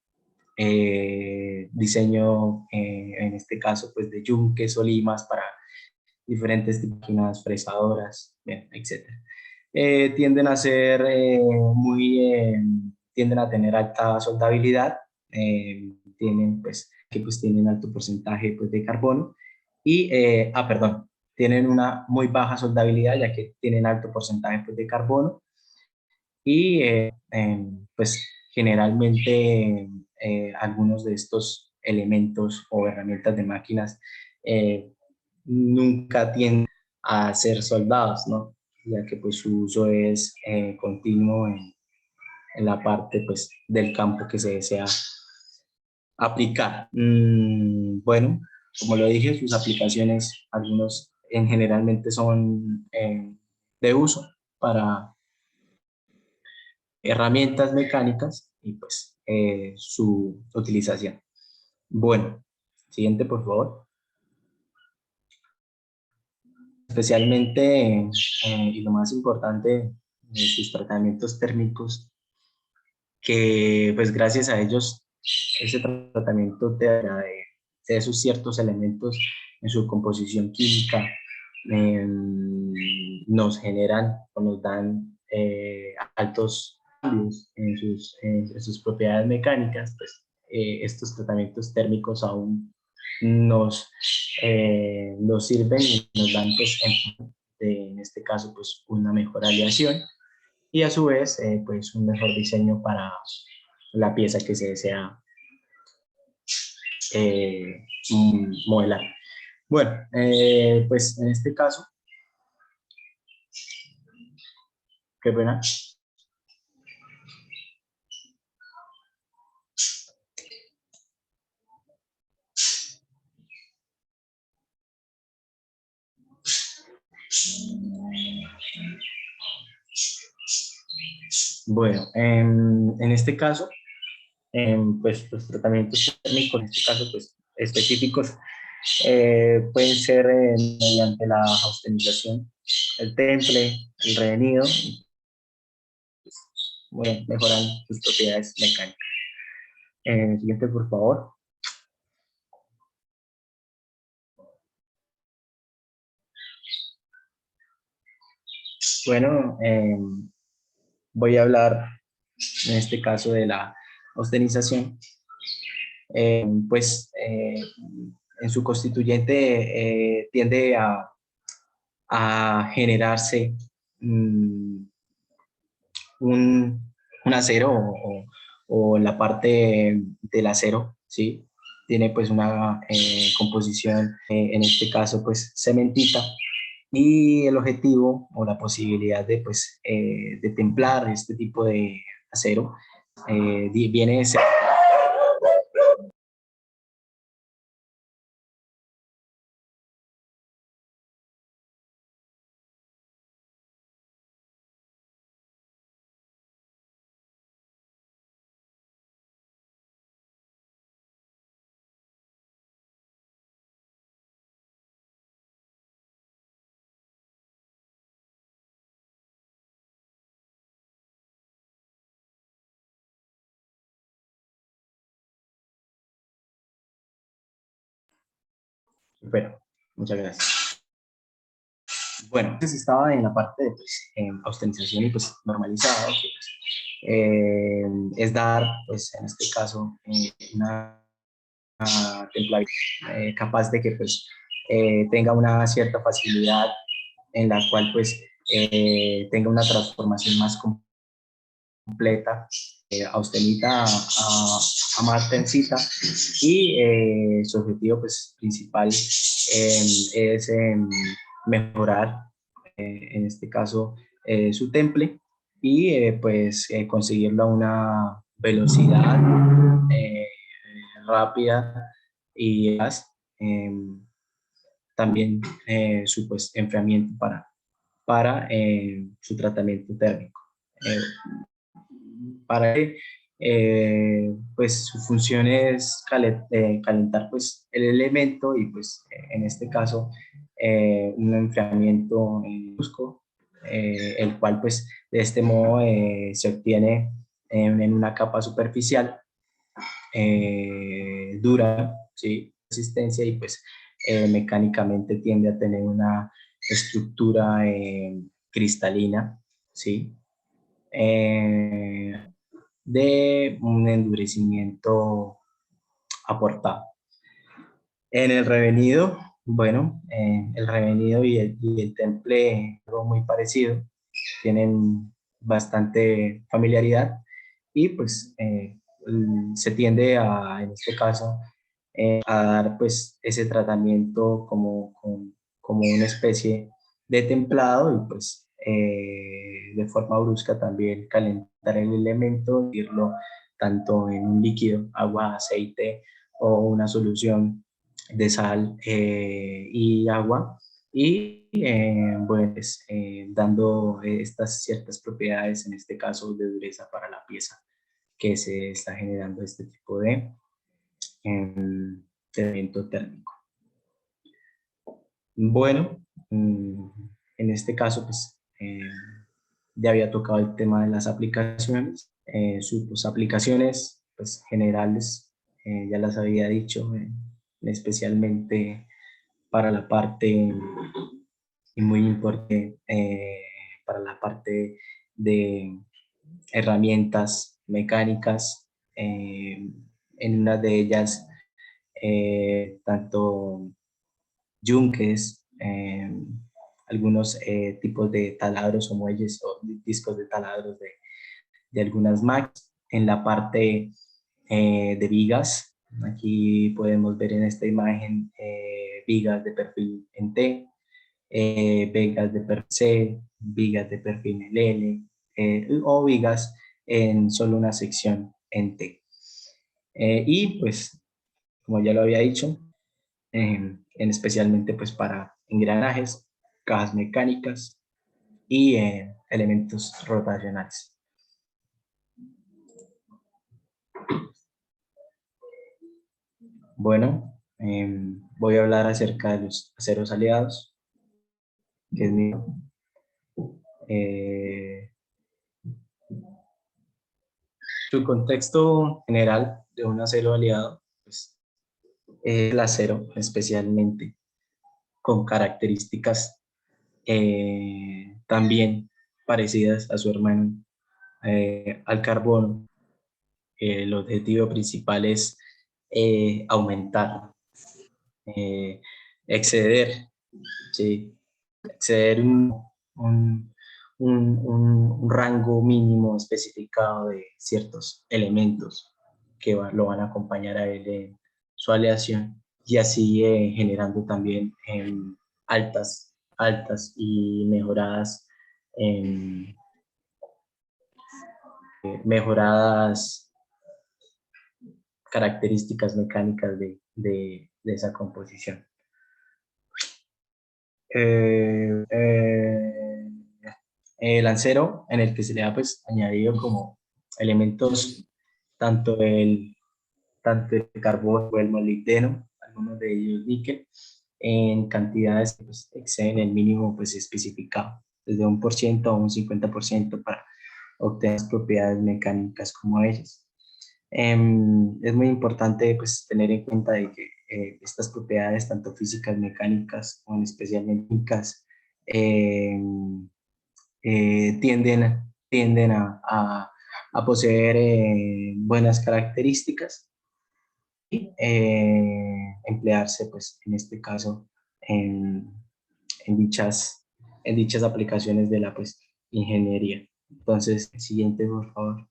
diseño en este caso pues de yunques o limas para diferentes tipos de máquinas fresadoras, etc. Tienden a ser tienden a tener alta soldabilidad, tienen pues que pues tienen alto porcentaje pues de carbono, y perdón, tienen una muy baja soldabilidad ya que tienen alto porcentaje pues, de carbono, y pues generalmente algunos de estos elementos o herramientas de máquinas nunca tienden a ser soldados, ¿no? Ya que pues su uso es continuo en la parte pues del campo que se desea aplicar. Bueno, como lo dije, sus aplicaciones, algunos generalmente son de uso para herramientas mecánicas y pues su utilización. Bueno, siguiente por favor. Especialmente, y lo más importante, sus tratamientos térmicos, que pues gracias a ellos ese tratamiento de esos ciertos elementos en su composición química nos generan o nos dan altos cambios en sus propiedades mecánicas. Pues estos tratamientos térmicos aún nos sirven y nos dan pues en este caso pues una mejor aleación, y a su vez pues un mejor diseño para la pieza que se desea modelar. Bueno, pues en este caso, qué pena. Bueno, en este caso, pues los tratamientos térmicos, en este caso, pues específicos, pueden ser mediante la austerización, el temple, el revenido, bueno, mejoran sus propiedades mecánicas. Siguiente, por favor. Bueno, voy a hablar en este caso de la austerización. Pues en su constituyente tiende a generarse mm, un acero o la parte del acero, ¿sí? Tiene pues una composición, en este caso pues cementita, y el objetivo o la posibilidad de pues de templar este tipo de acero viene de ser. Bueno, muchas gracias. Bueno, entonces estaba en la parte de pues, austerización y pues normalizado, que pues, es dar, pues en este caso, una templarización capaz de que pues tenga una cierta facilidad en la cual pues tenga una transformación más completa, austenita a más tensita, y su objetivo pues principal es mejorar en este caso su temple y pues conseguirlo a una velocidad rápida y también su pues enfriamiento para su tratamiento térmico. Eh, para que pues su función es calentar pues el elemento y pues en este caso un enfriamiento brusco, el cual pues de este modo se obtiene en una capa superficial dura, ¿sí? Resistencia y pues mecánicamente tiende a tener una estructura cristalina, ¿sí? De un endurecimiento aportado. En el revenido, bueno, el revenido y el temple, algo muy parecido, tienen bastante familiaridad y pues se tiende a, en este caso, a dar pues ese tratamiento como una especie de templado y pues de forma brusca también calentar el elemento, irlo tanto en un líquido, agua, aceite o una solución de sal y agua y pues dando estas ciertas propiedades, en este caso de dureza para la pieza que se está generando este tipo de evento térmico. Bueno, en este caso pues ya había tocado el tema de las aplicaciones, sus aplicaciones pues generales, ya las había dicho, especialmente para la parte y muy importante para la parte de herramientas mecánicas. En una de ellas, tanto yunques, algunos tipos de taladros o muelles o discos de taladros de algunas máquinas. En la parte de vigas, aquí podemos ver en esta imagen vigas de perfil en T, vigas de perfil C, vigas de perfil en L, o vigas en solo una sección en T. Y pues, como ya lo había dicho, en especialmente pues para engranajes, cajas mecánicas y elementos rotacionales. Bueno, voy a hablar acerca de los aceros aliados, que es mío. Su contexto general de un acero aliado, pues, es el acero especialmente con características también parecidas a su hermano, al carbono. El objetivo principal es aumentar, eh, exceder, ¿sí? Exceder un rango mínimo especificado de ciertos elementos que lo van a acompañar a él en su aleación, y así generando también altas y mejoradas características mecánicas de esa composición. El acero, en el que se le ha pues añadido como elementos tanto el carbono o el molibdeno, algunos de ellos níquel, en cantidades que pues, exceden el mínimo pues especificado, desde 1% a un 50% para obtener propiedades mecánicas como ellas. Es muy importante pues, tener en cuenta de que estas propiedades, tanto físicas, mecánicas, o especialmente químicas, tienden a poseer buenas características y emplearse, pues, en este caso, en, en dichas aplicaciones de la pues, ingeniería. Entonces, siguiente, por favor.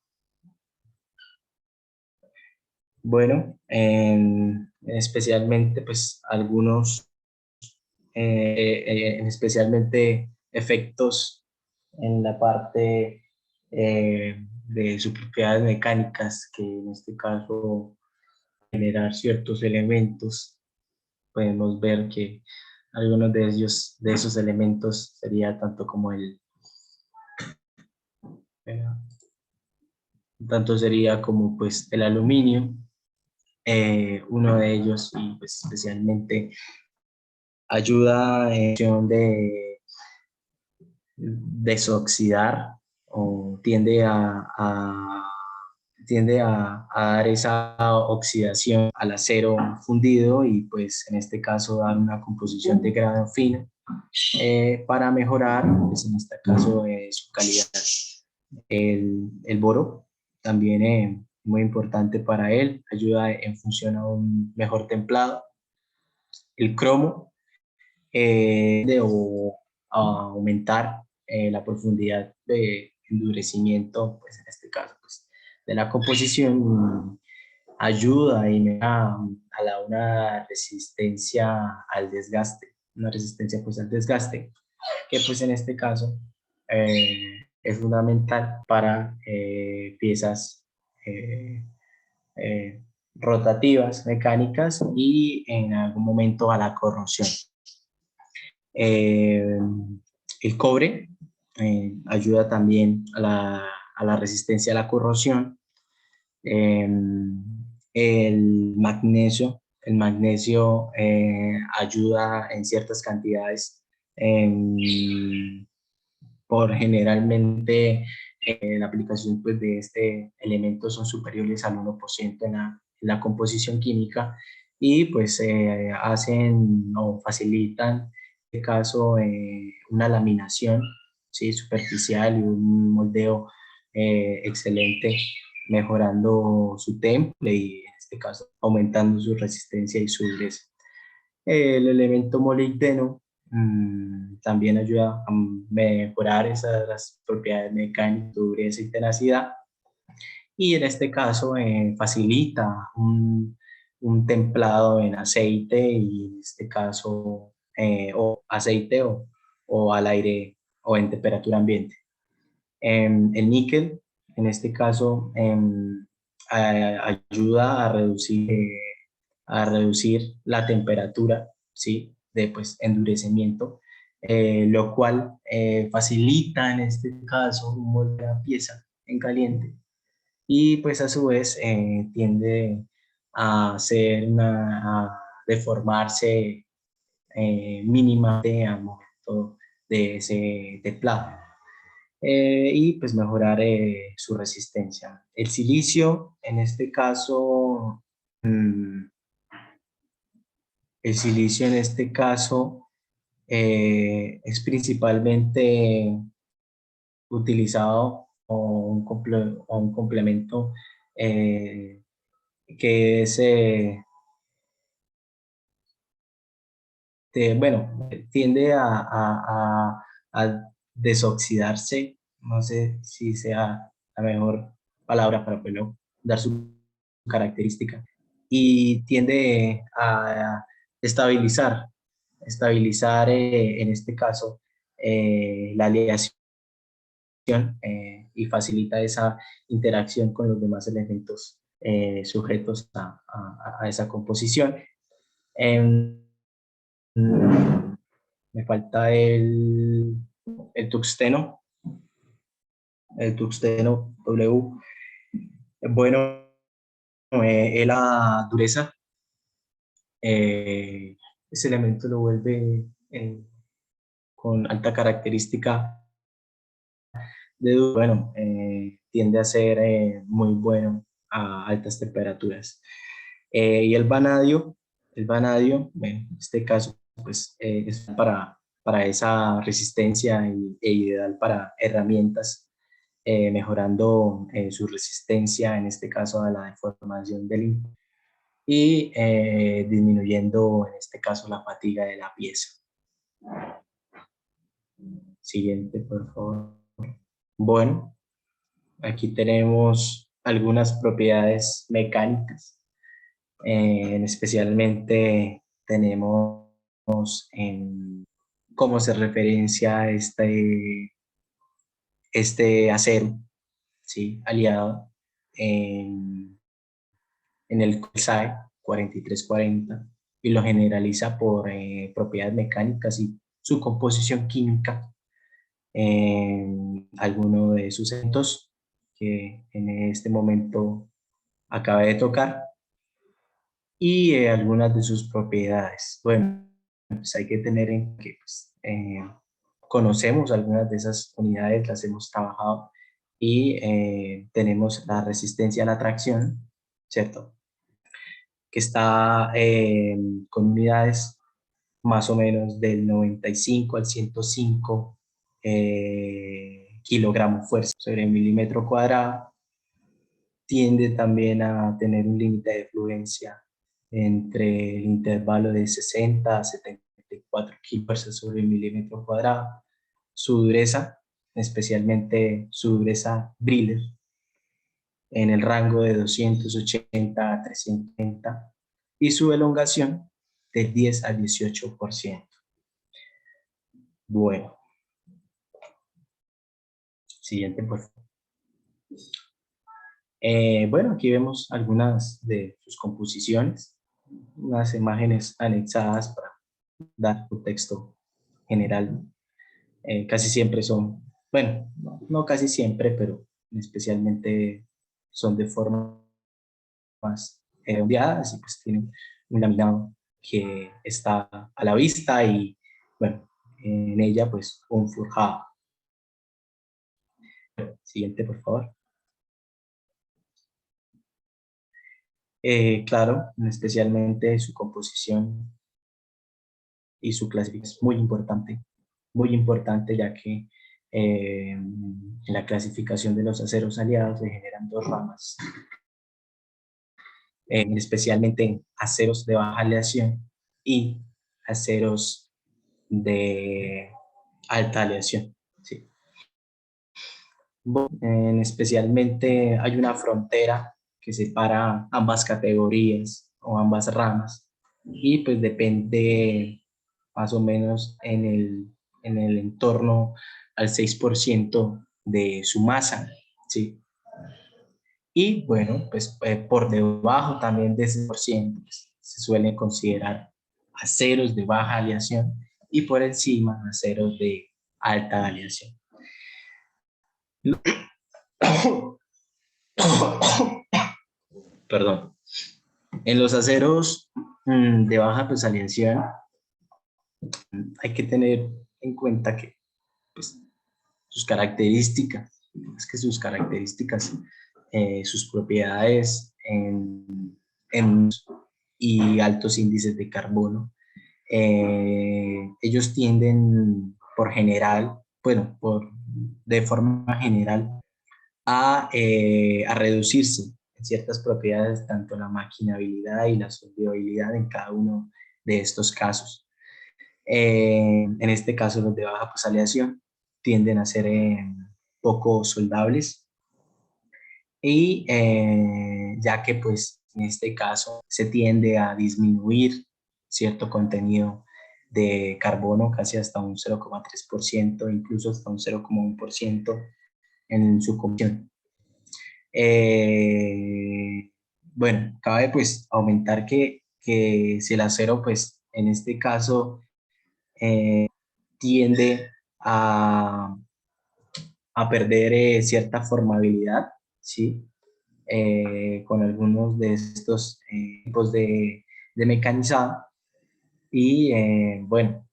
Bueno, especialmente, pues, algunos, especialmente efectos en la parte de sus propiedades mecánicas, que en este caso generar ciertos elementos. Podemos ver que algunos de esos elementos sería tanto como eh, tanto sería como pues el aluminio, uno de ellos, y pues especialmente ayuda en función de desoxidar, o tiende a dar esa oxidación al acero fundido, y pues en este caso dar una composición de grado fino para mejorar, pues en este caso, su calidad. El boro también es muy importante para él, ayuda en función a un mejor templado. El cromo a aumentar la profundidad de endurecimiento, pues en este caso, pues, de la composición, ayuda y una resistencia al desgaste, pues al desgaste, que pues en este caso es fundamental para piezas eh, eh, rotativas, mecánicas, y en algún momento a la corrosión. Eh, el cobre ayuda también a la resistencia a la corrosión. El magnesio ayuda en ciertas cantidades, por generalmente la aplicación pues, de este elemento son superiores al 1% en la composición química, y pues hacen o facilitan, en este caso, una laminación, ¿sí?, superficial, y un moldeo excelente, mejorando su temple y en este caso aumentando su resistencia y su dureza. El elemento molibdeno también ayuda a mejorar las propiedades mecánicas, dureza y tenacidad, y en este caso facilita un templado en aceite, y en este caso o aceite o al aire o en temperatura ambiente. El níquel, en este caso, ayuda a reducir la temperatura, ¿sí?, de pues, endurecimiento, lo cual facilita en este caso un molde a pieza en caliente, y pues a su vez tiende a deformarse mínimamente al momento de ese templado. Y pues mejorar su resistencia. El silicio, en este caso, el silicio en este caso es principalmente utilizado o un complemento que es, bueno, tiende a desoxidarse, no sé si sea la mejor palabra para poderlo dar su característica, y tiende a estabilizar en este caso la aleación y facilita esa interacción con los demás elementos sujetos a esa composición. Me falta el tuxteno, W. Bueno, la dureza, ese elemento lo vuelve con alta característica bueno, tiende a ser muy bueno a altas temperaturas. Y el vanadio, bueno, en este caso, pues es para esa resistencia e ideal para herramientas, mejorando su resistencia, en este caso a la deformación del y disminuyendo, en este caso, la fatiga de la pieza. Siguiente, por favor. Bueno, aquí tenemos algunas propiedades mecánicas. Especialmente tenemos en cómo se referencia este acero, ¿sí? Aliado en el SAE 4340 y lo generaliza por propiedades mecánicas y su composición química en alguno de sus elementos que en este momento acabé de tocar y algunas de sus propiedades. Bueno, pues hay que tener en que pues, conocemos algunas de esas unidades, las hemos trabajado y tenemos la resistencia a la tracción, ¿cierto? Que está con unidades más o menos del 95 al 105 kilogramos fuerza sobre milímetro cuadrado. Tiende también a tener un límite de fluencia entre el intervalo de 60 a 74 kilofuerzas sobre milímetro cuadrado. Su dureza, especialmente su dureza Briller, en el rango de 280 a 330 y su elongación del 10 al 18%. Bueno, siguiente por favor. Bueno, aquí vemos algunas de sus composiciones, unas imágenes anexadas para dar contexto general. Casi siempre son, bueno, no casi siempre, pero especialmente son de formas redondeadas y pues tienen un laminado que está a la vista y bueno, en ella pues un forjado. Siguiente, por favor. Claro, especialmente su composición y su clasificación es muy importante ya que en la clasificación de los aceros aliados se generan dos ramas, especialmente aceros de baja aleación y aceros de alta aleación. ¿Sí? Especialmente hay una frontera que separa ambas categorías o ambas ramas y pues depende más o menos en el entorno al 6% de su masa, ¿sí? Y bueno, pues por debajo también de ese por ciento pues, se suelen considerar aceros de baja aleación y por encima aceros de alta aleación. Perdón. En los aceros de baja pues aleación hay que tener en cuenta que pues, sus características, sus propiedades y altos índices de carbono, ellos tienden por general, bueno, de forma general, a reducirse en ciertas propiedades, tanto la maquinabilidad y la soldabilidad en cada uno de estos casos. En este caso, los de baja pues, aleación tienden a ser poco soldables y ya que pues en este caso se tiende a disminuir cierto contenido de carbono, casi hasta un 0,3%, incluso hasta un 0,1% en su combustión. Bueno, cabe pues aumentar que si el acero pues en este caso tiende a perder cierta formabilidad, ¿sí? Con algunos de estos tipos de mecanizado y bueno,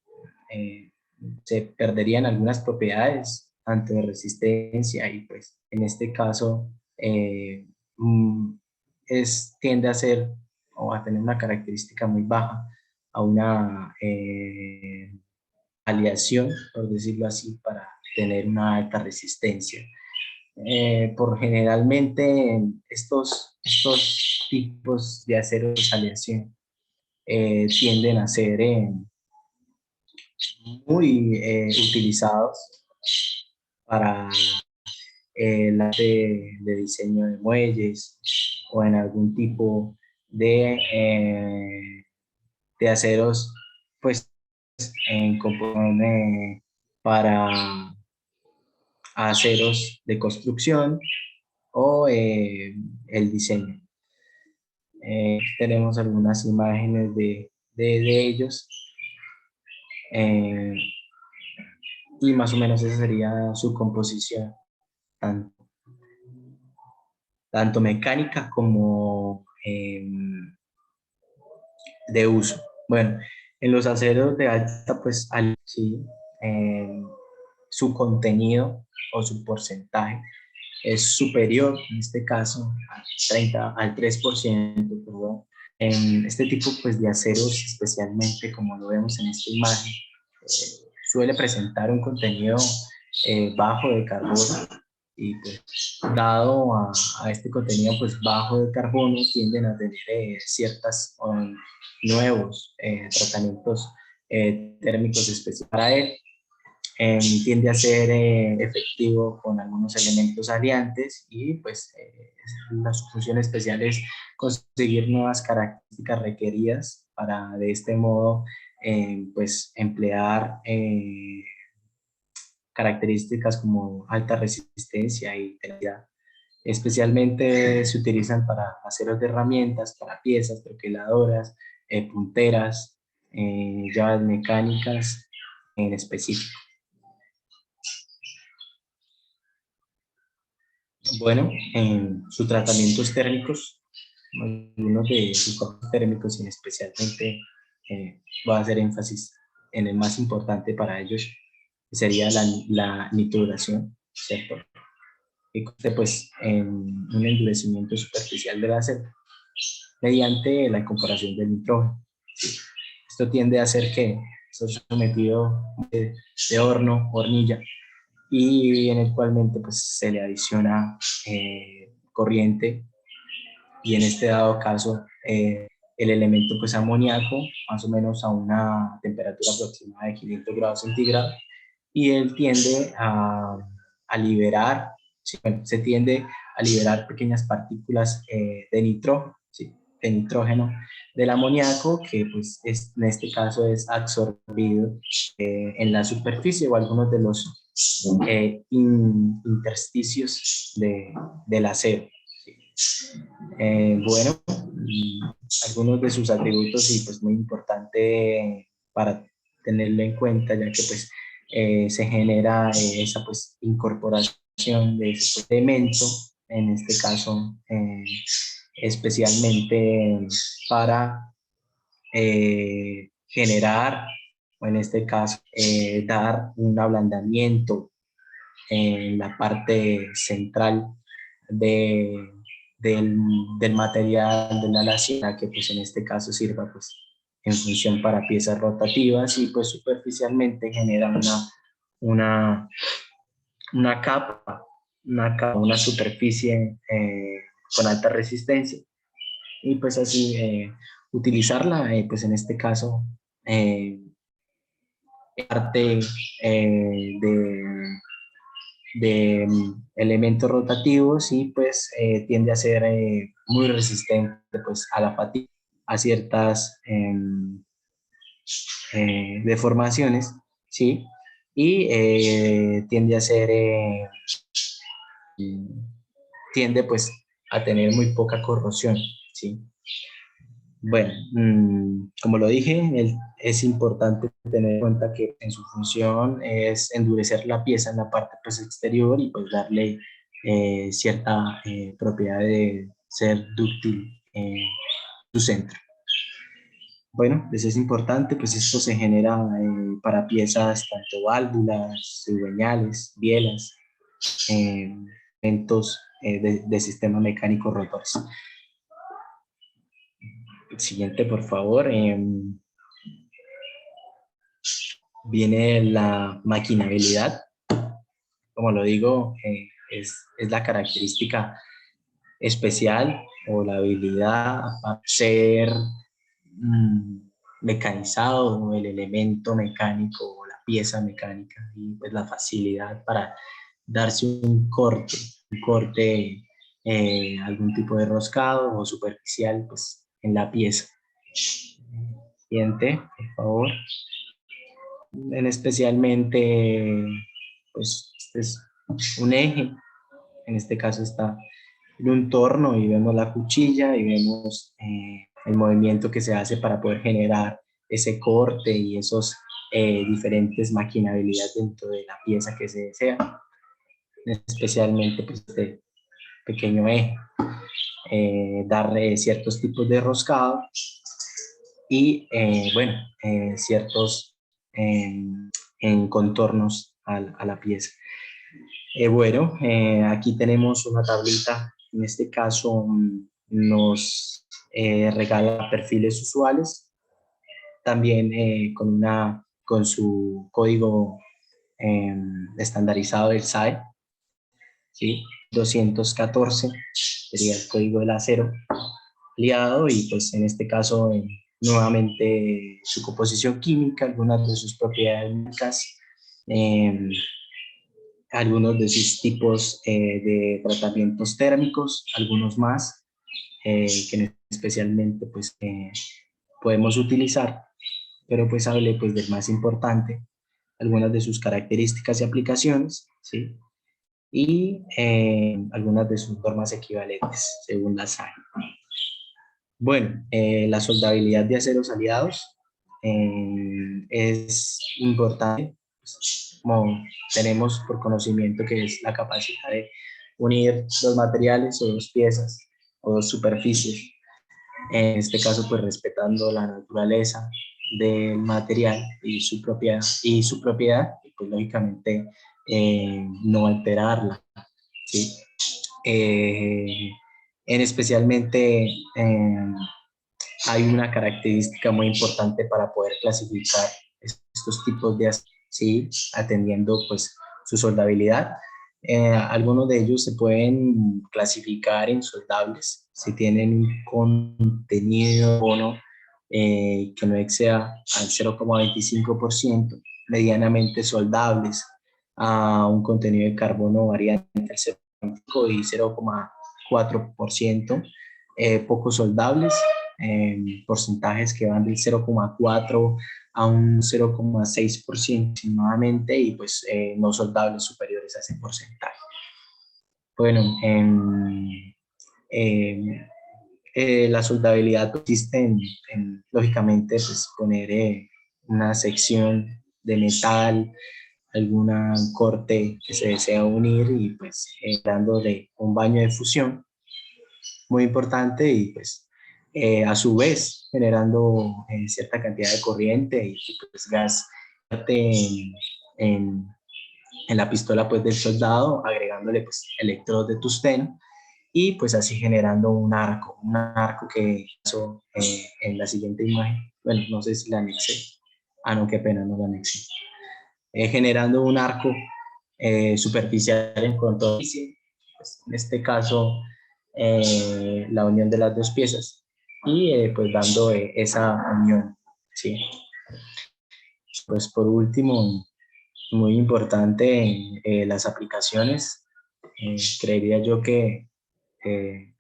se perderían algunas propiedades tanto de resistencia y pues en este caso mm, tiende a ser o a tener una característica muy baja a una aleación, por decirlo así, para tener una alta resistencia. Por generalmente estos tipos de aceros de aleación tienden a ser muy utilizados para de diseño de muelles o en algún tipo de aceros pues en componer para aceros de construcción o el diseño. Tenemos algunas imágenes de ellos eh, y más o menos esa sería su composición, tanto, tanto mecánica como de uso. Bueno, en los aceros de alta, pues sí, su contenido o su porcentaje es superior, en este caso, al 3%, perdón. En este tipo pues, de aceros, especialmente como lo vemos en esta imagen, suele presentar un contenido bajo de carbono y pues dado a este contenido pues bajo de carbono tienden a tener ciertas nuevos tratamientos térmicos específicos para él. Tiende a ser efectivo con algunos elementos aliantes y pues la función especial es conseguir nuevas características requeridas para de este modo pues emplear características como alta resistencia y tenacidad. Especialmente se utilizan para aceros de herramientas, para piezas, troqueladoras, punteras, llaves mecánicas en específico. Bueno, en sus tratamientos térmicos, algunos de sus tratamientos térmicos y especialmente voy a hacer énfasis en el más importante para ellos, que sería la nitruración, ¿cierto? Y pues en un endurecimiento superficial del acero mediante la incorporación del nitrógeno. Esto tiende a hacer que sea sometido de horno, hornilla, y en el cual pues, se le adiciona corriente y en este dado caso el elemento pues amoníaco más o menos a una temperatura aproximada de 500 grados centígrados y él tiende a liberar, ¿sí? Bueno, se tiende a liberar pequeñas partículas de nitrógeno, ¿sí? De nitrógeno del amoníaco que pues en este caso es absorbido en la superficie o algunos de los intersticios del acero. Bueno, algunos de sus atributos y pues muy importante para tenerlo en cuenta ya que pues se genera esa pues incorporación de ese elemento, en este caso especialmente para generar, o en este caso, dar un ablandamiento en la parte central de, del, del material de la alacena, que pues en este caso sirva pues en función para piezas rotativas, y pues superficialmente genera una, una superficie con alta resistencia, y pues así utilizarla, pues en este caso, parte de elementos rotativos, y pues tiende a ser muy resistente pues a la fatiga, a ciertas deformaciones, ¿sí? Y tiende a ser, tiende pues a tener muy poca corrosión, ¿sí? Bueno, como lo dije, es importante tener en cuenta que en su función es endurecer la pieza en la parte pues, exterior, y pues darle cierta propiedad de ser dúctil en su centro. Bueno, pues es importante, pues esto se genera para piezas tanto válvulas, cigüeñales, bielas, elementos de sistema mecánico rotores. Siguiente, por favor. Viene la maquinabilidad. Como lo digo, es la característica especial o la habilidad a ser mecanizado, o el elemento mecánico o la pieza mecánica, y pues la facilidad para darse un corte, algún tipo de roscado o superficial pues en la pieza. Siguiente, por favor. En especialmente, pues este es un eje, en este caso está en un torno, y vemos la cuchilla y vemos el movimiento que se hace para poder generar ese corte y esos diferentes maquinabilidades dentro de la pieza que se desea, especialmente pues este pequeño eje, darle ciertos tipos de roscado y bueno, ciertos en contornos a la pieza. Bueno, aquí tenemos una tablita, en este caso nos regala perfiles usuales, también con su código estandarizado del SAE, ¿sí? 214 sería el código del acero aliado, y pues en este caso nuevamente su composición química, algunas de sus propiedades químicas, algunos de sus tipos de tratamientos térmicos, algunos más que especialmente pues podemos utilizar, pero pues hable pues del más importante, algunas de sus características y aplicaciones, ¿sí? Y algunas de sus normas equivalentes según la SAE. Bueno, la soldabilidad de aceros aliados es importante, como tenemos por conocimiento que es la capacidad de unir dos materiales o dos piezas o dos superficies, en este caso pues respetando la naturaleza del material y su propiedad, y pues lógicamente no alterarla, ¿sí? En especialmente hay una característica muy importante para poder clasificar estos tipos de aceros, ¿sí? Atendiendo pues su soldabilidad. Algunos de ellos se pueden clasificar en soldables si tienen un contenido de carbono que no exceda al 0,25%, medianamente soldables a un contenido de carbono variante entre 0,5 y 0,4%, poco soldables, porcentajes que van del 0,4 a un 0,6% aproximadamente, y pues no soldables superiores a ese porcentaje. Bueno, la soldabilidad consiste lógicamente, pues poner una sección de metal, algún corte que se desea unir, y pues dándole un baño de fusión. muy importante y pues a su vez generando cierta cantidad de corriente y pues gas en, en la pistola pues del soldado, agregándole pues electrodos de tungsteno y pues así generando un arco que hizo en la siguiente imagen, bueno, no sé si la anexé, no, qué pena, no la anexé, generando un arco superficial en contorno, pues, en este caso la unión de las dos piezas y pues dando esa unión, ¿sí? Pues por último, muy importante las aplicaciones, creería yo que eh,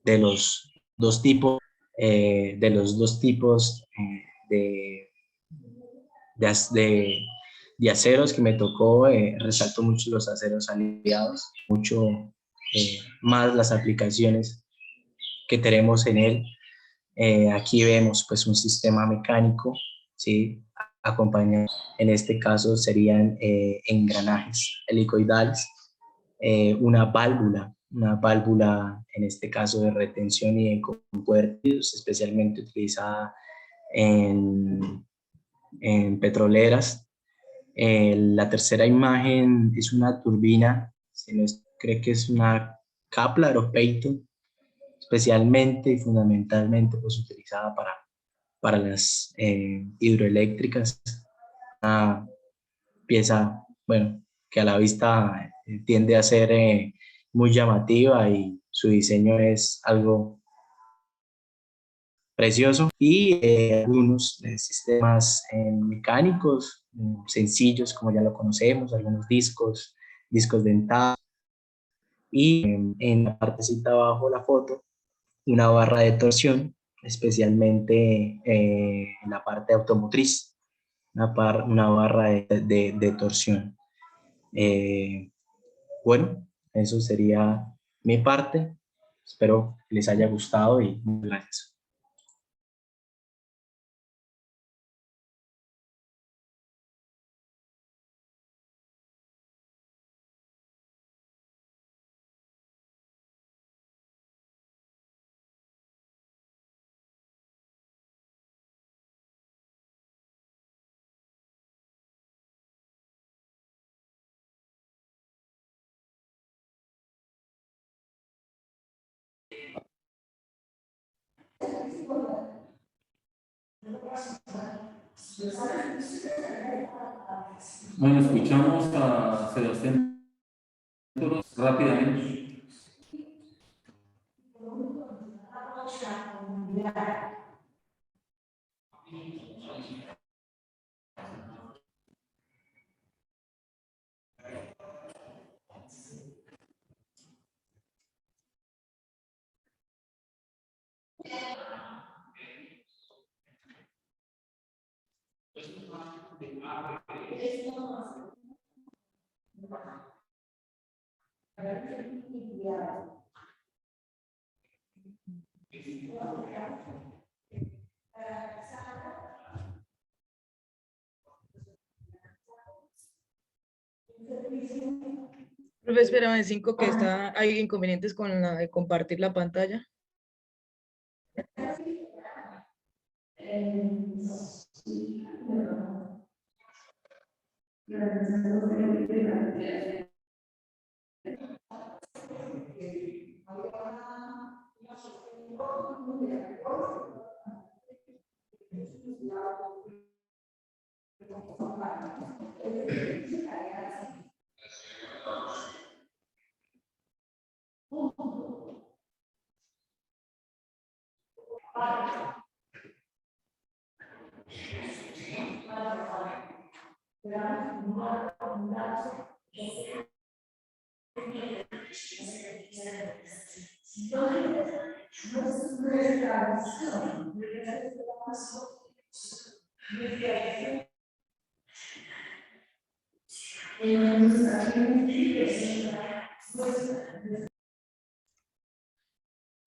de los dos tipos, de, de, de aceros que me tocó, resalto mucho los aceros aliados, mucho más las aplicaciones que tenemos en él. Aquí vemos pues un sistema mecánico, ¿sí? Acompañado, en este caso serían engranajes helicoidales, una válvula en este caso de retención y de compuertos, especialmente utilizada en petroleras. La tercera imagen es una turbina, si no cree que es una Kaplar o Peyton, especialmente y fundamentalmente pues utilizada para las hidroeléctricas. Una pieza, bueno, que a la vista tiende a ser muy llamativa y su diseño es algo precioso y algunos sistemas mecánicos sencillos como ya lo conocemos, algunos discos dentados y en la partecita abajo de la foto una barra de torsión, especialmente en la parte automotriz, una barra de torsión. Bueno, eso sería mi parte. Espero que les haya gustado y muchas gracias. Bueno, escuchamos a Sebastián rápidamente. Profe, espérame 5 que hay inconvenientes con la de compartir la pantalla.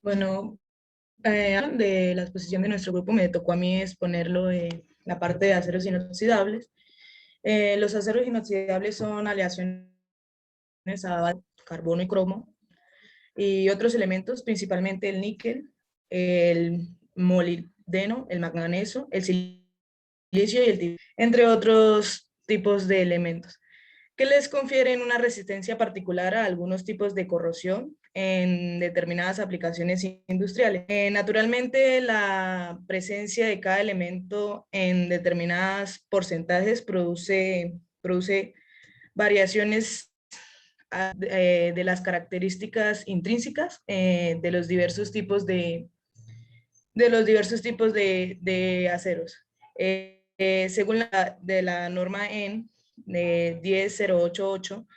Bueno, de la exposición de nuestro grupo me tocó a mí exponerlo de la parte de aceros inoxidables. Los aceros inoxidables son aleaciones a carbono y cromo. y otros elementos, principalmente el níquel, el molibdeno, el manganeso, el silicio y el titanio, entre otros tipos de elementos, que les confieren una resistencia particular a algunos tipos de corrosión en determinadas aplicaciones industriales. Naturalmente, la presencia de cada elemento en determinados porcentajes produce variaciones de las características intrínsecas de los diversos tipos de aceros. Según la norma EN 10088,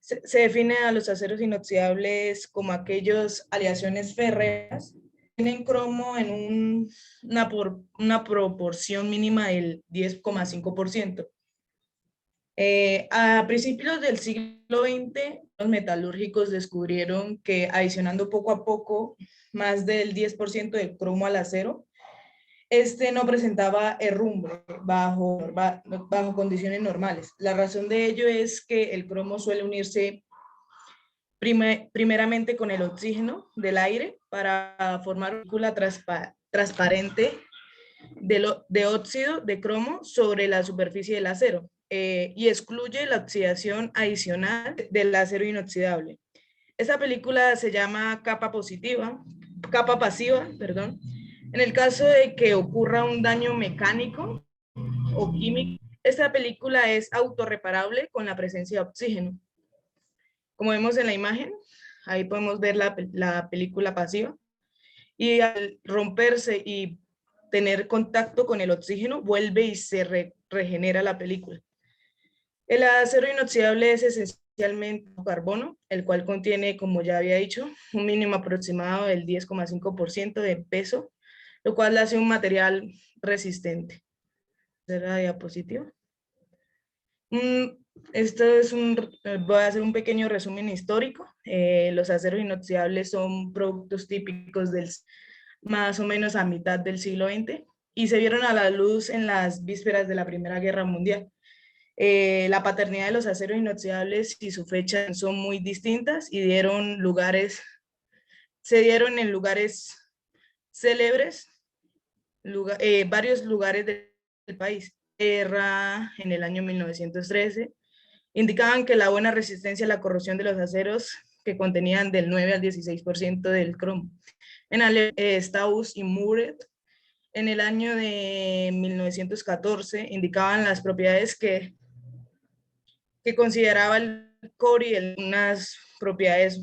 se define a los aceros inoxidables como aquellas aleaciones férreas que tienen cromo en una proporción mínima del 10,5%. A principios del siglo XX, los metalúrgicos descubrieron que adicionando poco a poco más del 10% de cromo al acero, no presentaba herrumbre bajo condiciones normales. La razón de ello es que el cromo suele unirse primeramente con el oxígeno del aire para formar una película transparente de óxido de cromo sobre la superficie del acero y excluye la oxidación adicional del acero inoxidable. Esta película se llama capa pasiva, perdón. En el caso de que ocurra un daño mecánico o químico, esta película es autorreparable con la presencia de oxígeno. Como vemos en la imagen, ahí podemos ver la película pasiva, y al romperse y tener contacto con el oxígeno, vuelve y se regenera la película. El acero inoxidable es esencialmente carbono, el cual contiene, como ya había dicho, un mínimo aproximado del 10,5% de peso, lo cual hace un material resistente. ¿Será la diapositiva? Voy a hacer un pequeño resumen histórico. Los aceros inoxidables son productos típicos más o menos a mitad del siglo XX y se vieron a la luz en las vísperas de la Primera Guerra Mundial. La paternidad de los aceros inoxidables y su fecha son muy distintas y se dieron en lugares célebres, varios lugares del país. Guerra en el año 1913 indicaban que la buena resistencia a la corrosión de los aceros que contenían del 9 al 16% del cromo. En Stauss y Muret, en el año de 1914, indicaban las propiedades que consideraba el cobre unas propiedades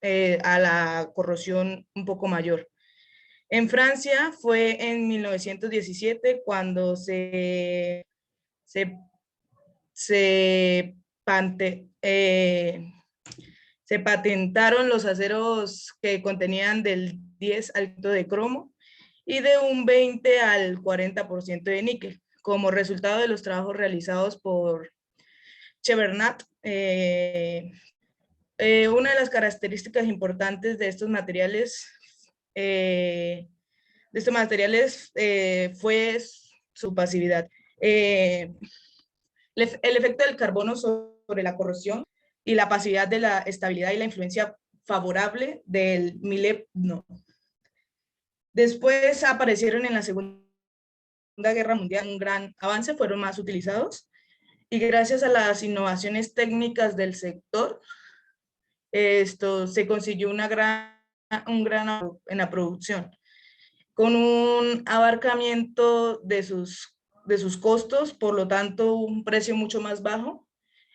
a la corrosión un poco mayor. En Francia fue en 1917 cuando se patentaron los aceros que contenían del 10 al de cromo y de un 20 al 40% de níquel, como resultado de los trabajos realizados por Chevernat. Una de las características importantes de estos materiales fue su pasividad. El efecto del carbono sobre la corrosión y la pasividad de la estabilidad y la influencia favorable del molibdeno. Después aparecieron en la Segunda Guerra Mundial un gran avance, fueron más utilizados y gracias a las innovaciones técnicas del sector, se consiguió un gran en la producción, con un abarcamiento de sus costos, por lo tanto un precio mucho más bajo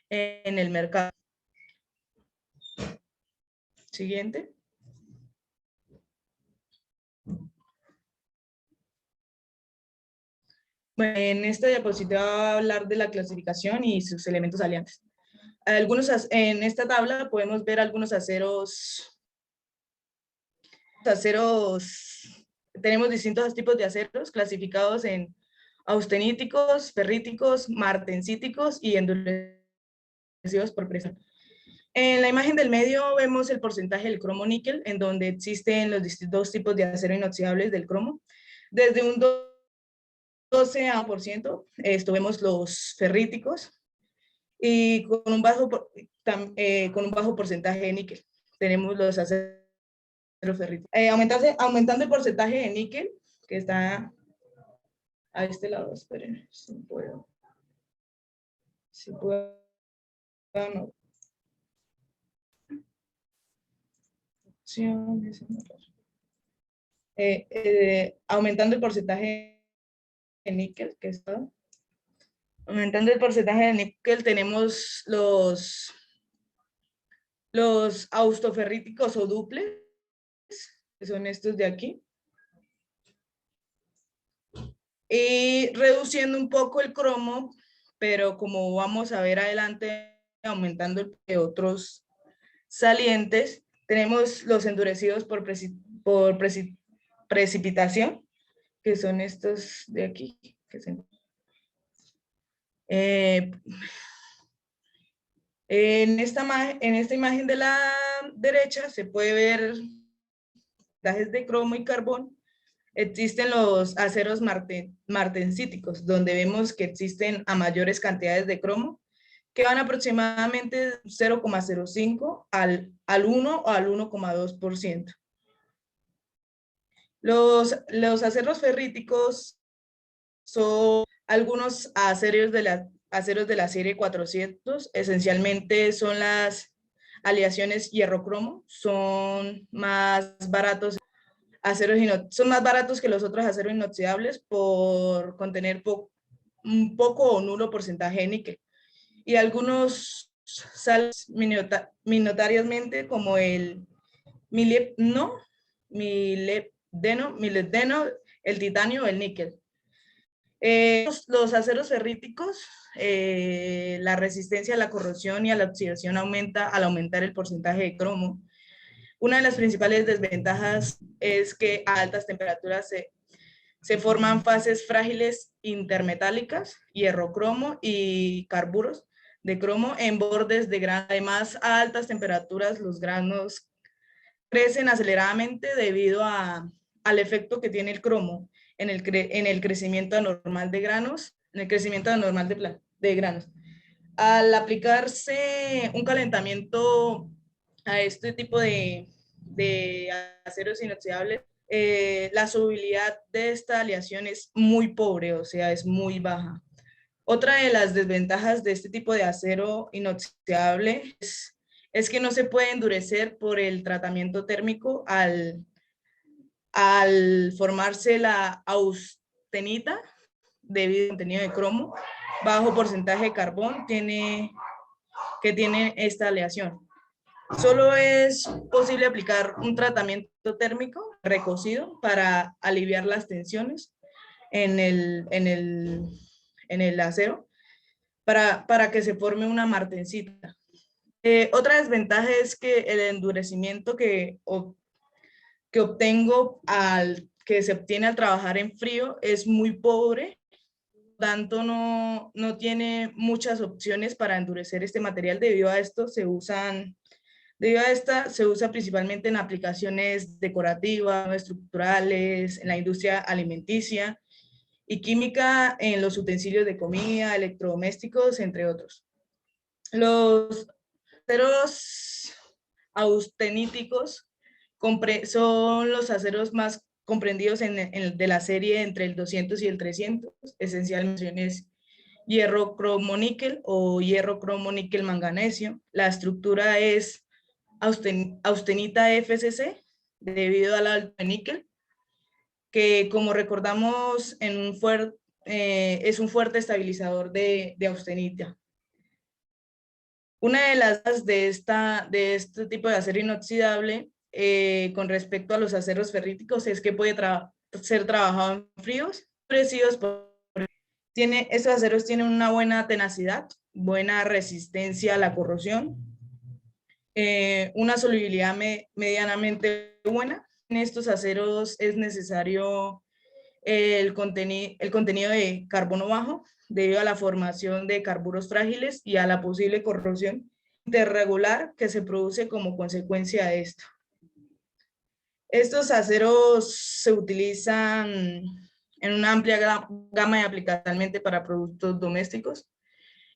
en el mercado. Siguiente. Bueno, en esta diapositiva voy a hablar de la clasificación y sus elementos aliantes. En esta tabla podemos ver algunos aceros. Tenemos distintos tipos de aceros clasificados en austeníticos, ferríticos, martensíticos y endurecidos por presión. En la imagen del medio vemos el porcentaje del cromo níquel, en donde existen los distintos tipos de acero inoxidables del cromo. Desde un 12 a 1%, vemos los ferríticos y con un bajo porcentaje de níquel. tenemos los aceros ferríticos. Aumentando el porcentaje de níquel, que está a este lado, esperen, si puedo. No. Aumentando el porcentaje de níquel, que está. Aumentando el porcentaje de níquel, tenemos los austoferríticos o duples, que son estos de aquí. Y reduciendo un poco el cromo, pero como vamos a ver adelante, aumentando el de otros salientes, tenemos los endurecidos por precipitación, que son estos de aquí. Que en esta imagen de la derecha se puede ver porcentajes de cromo y carbón. Existen los aceros martensíticos, donde vemos que existen a mayores cantidades de cromo, que van aproximadamente 0,05 al 1 o al 1,2%. Los aceros ferríticos son algunos aceros de la serie 400, esencialmente son las aleaciones hierro-cromo, son más baratos. Son más baratos que los otros aceros inoxidables por contener un poco o nulo porcentaje de níquel. Y algunos sales minoritariamente como el molibdeno, el titanio o el níquel. Los aceros ferríticos, la resistencia a la corrosión y a la oxidación aumenta al aumentar el porcentaje de cromo. Una de las principales desventajas es que a altas temperaturas se forman fases frágiles intermetálicas, hierro-cromo y carburos de cromo en bordes de grano. Además, a altas temperaturas los granos crecen aceleradamente debido al efecto que tiene el cromo en el crecimiento anormal de granos, de granos. Al aplicarse un calentamiento a este tipo de aceros inoxidables, la solubilidad de esta aleación es muy pobre, o sea, es muy baja. Otra de las desventajas de este tipo de acero inoxidable es que no se puede endurecer por el tratamiento térmico al formarse la austenita debido al contenido de cromo, bajo porcentaje de carbón que tiene esta aleación. Solo es posible aplicar un tratamiento térmico recocido para aliviar las tensiones en el acero para que se forme una martensita. Otra desventaja es que el endurecimiento que obtengo que se obtiene al trabajar en frío es muy pobre, tanto no tiene muchas opciones para endurecer este material. Debido a esta se usa principalmente en aplicaciones decorativas, estructurales, en la industria alimenticia y química, en los utensilios de comida, electrodomésticos, entre otros. Los aceros austeníticos son los aceros más comprendidos de la serie entre el 200 y el 300, esencialmente es hierro cromo níquel o hierro cromo níquel manganesio. La estructura es austenita FCC debido al alto níquel, que como recordamos es un fuerte estabilizador de austenita. Una de las de este tipo de acero inoxidable con respecto a los aceros ferríticos es que puede ser trabajado en fríos, estos aceros tienen una buena tenacidad, buena resistencia a la corrosión, una solubilidad medianamente buena. En estos aceros es necesario el contenido de carbono bajo debido a la formación de carburos frágiles y a la posible corrosión interregular que se produce como consecuencia de esto. Estos aceros se utilizan en una amplia gama de aplicaciones para productos domésticos,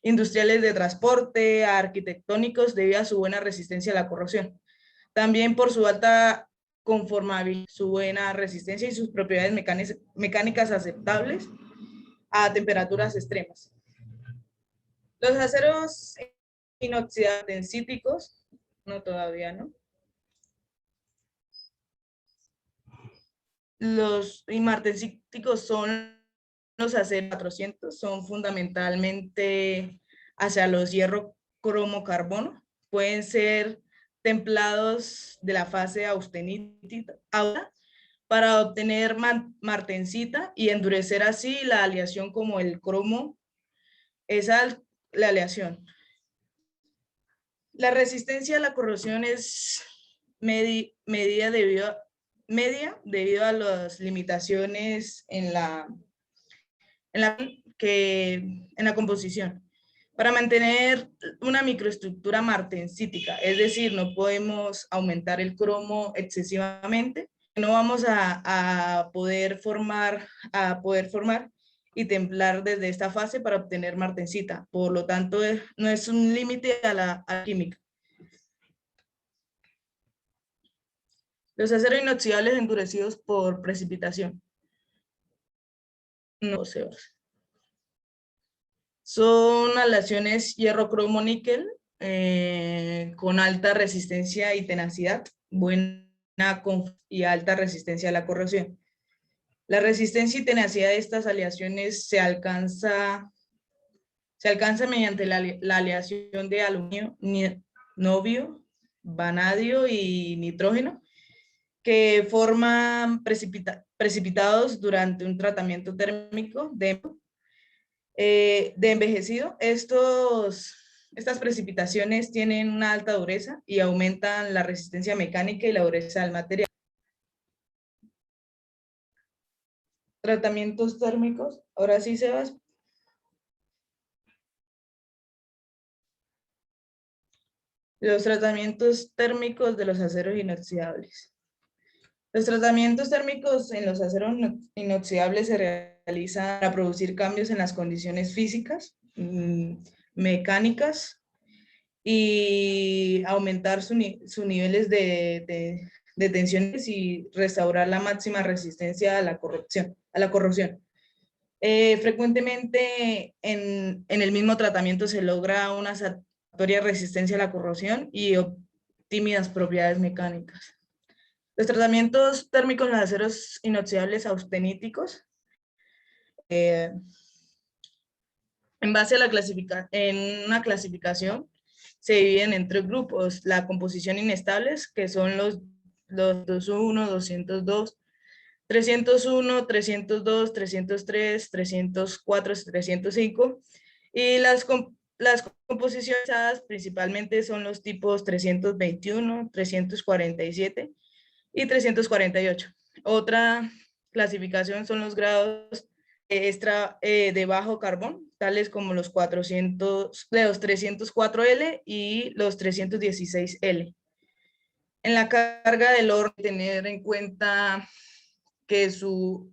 industriales, de transporte, arquitectónicos, debido a su buena resistencia a la corrosión. También por su alta conformabilidad, su buena resistencia y sus propiedades mecánicas aceptables a temperaturas extremas. Los aceros inoxidables densíticos, no todavía, ¿no? Los martensíticos son los aceros 400, son fundamentalmente hacia los hierro cromo carbono. Pueden ser templados de la fase austenita para obtener martensita y endurecer así la aleación como el cromo. Esa la aleación. La resistencia a la corrosión es media debido a las limitaciones en la composición. Para mantener una microestructura martensítica, es decir, no podemos aumentar el cromo excesivamente, no vamos a poder formar y templar desde esta fase para obtener martensita. Por lo tanto, no es un límite a la química. Los aceros inoxidables endurecidos por precipitación. No sé. Son aleaciones hierro cromo níquel con alta resistencia y tenacidad, buena y alta resistencia a la corrosión. La resistencia y tenacidad de estas aleaciones se alcanza mediante la aleación de aluminio, nobio, vanadio y nitrógeno, que forman precipitados durante un tratamiento térmico de envejecido. Estas precipitaciones tienen una alta dureza y aumentan la resistencia mecánica y la dureza del material. Tratamientos térmicos. Ahora sí, Sebas. Los tratamientos térmicos de los aceros inoxidables. Los tratamientos térmicos en los aceros inoxidables se realizan para producir cambios en las condiciones físicas, mecánicas y aumentar sus niveles de tensiones y restaurar la máxima resistencia a la corrosión. Frecuentemente en el mismo tratamiento se logra una satisfactoria resistencia a la corrosión y óptimas propiedades mecánicas. Los tratamientos térmicos en los aceros inoxidables austeníticos, en base a una clasificación, se dividen en 3 grupos: la composición inestables, que son los 201, 202, 301, 302, 303, 304, 305, y las composiciones principalmente son los tipos 321, 347 y 348. Otra clasificación son los grados de bajo carbón, tales como los 304L y los 316L. En la carga del horno, tener en cuenta que su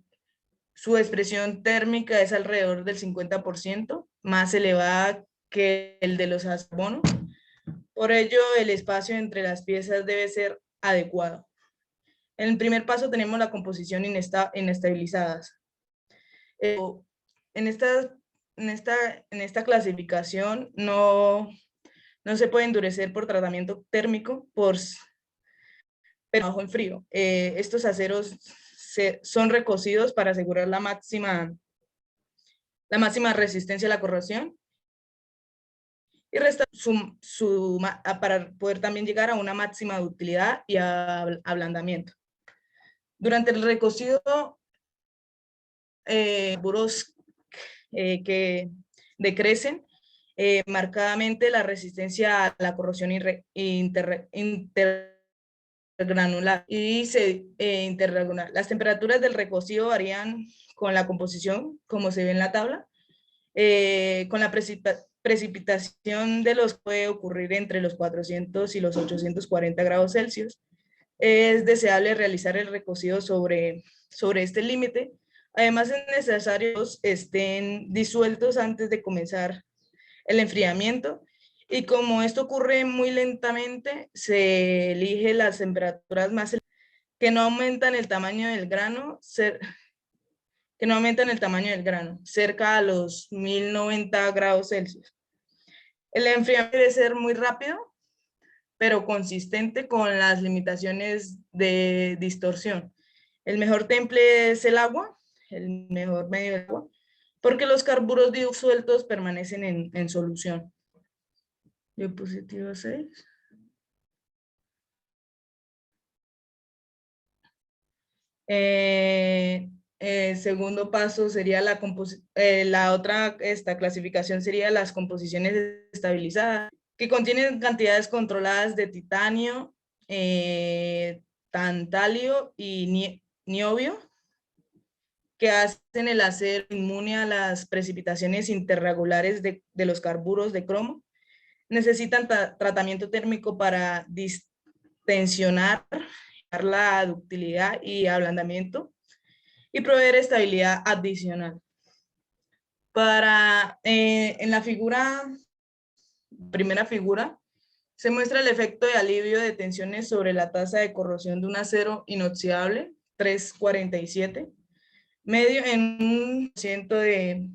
expresión térmica es alrededor del 50%, más elevada que el de los carbonos. Por ello, el espacio entre las piezas debe ser adecuado. En el primer paso tenemos la composición inestabilizadas. En esta clasificación no se puede endurecer por tratamiento térmico, pero bajo en frío. Estos aceros son recocidos para asegurar la máxima resistencia a la corrosión y para poder también llegar a una máxima utilidad y ablandamiento. Durante el recocido, buros que decrecen marcadamente la resistencia a la corrosión intergranular y intergranular. Las temperaturas del recocido varían con la composición, como se ve en la tabla. Con la precipitación de los puede ocurrir entre los 400 y los 840 grados Celsius. Es deseable realizar el recocido sobre este límite. Además, es necesario que estén disueltos antes de comenzar el enfriamiento Y como esto ocurre muy lentamente, se elige las temperaturas más que no aumentan el tamaño del grano, cerca a los 1090 grados Celsius. El enfriamiento debe ser muy rápido, pero consistente con las limitaciones de distorsión. El mejor temple es el agua, el mejor medio del agua, porque los carburos disueltos permanecen en solución. Diapositiva 6. Segundo paso sería la otra clasificación sería las composiciones estabilizadas, que contienen cantidades controladas de titanio, tantalio y niobio, que hacen el acero inmune a las precipitaciones interregulares de los carburos de cromo. Necesitan tratamiento térmico para distensionar la ductilidad y ablandamiento y proveer estabilidad adicional. En la primera figura, se muestra el efecto de alivio de tensiones sobre la tasa de corrosión de un acero inoxidable 347, medio en un ciento de...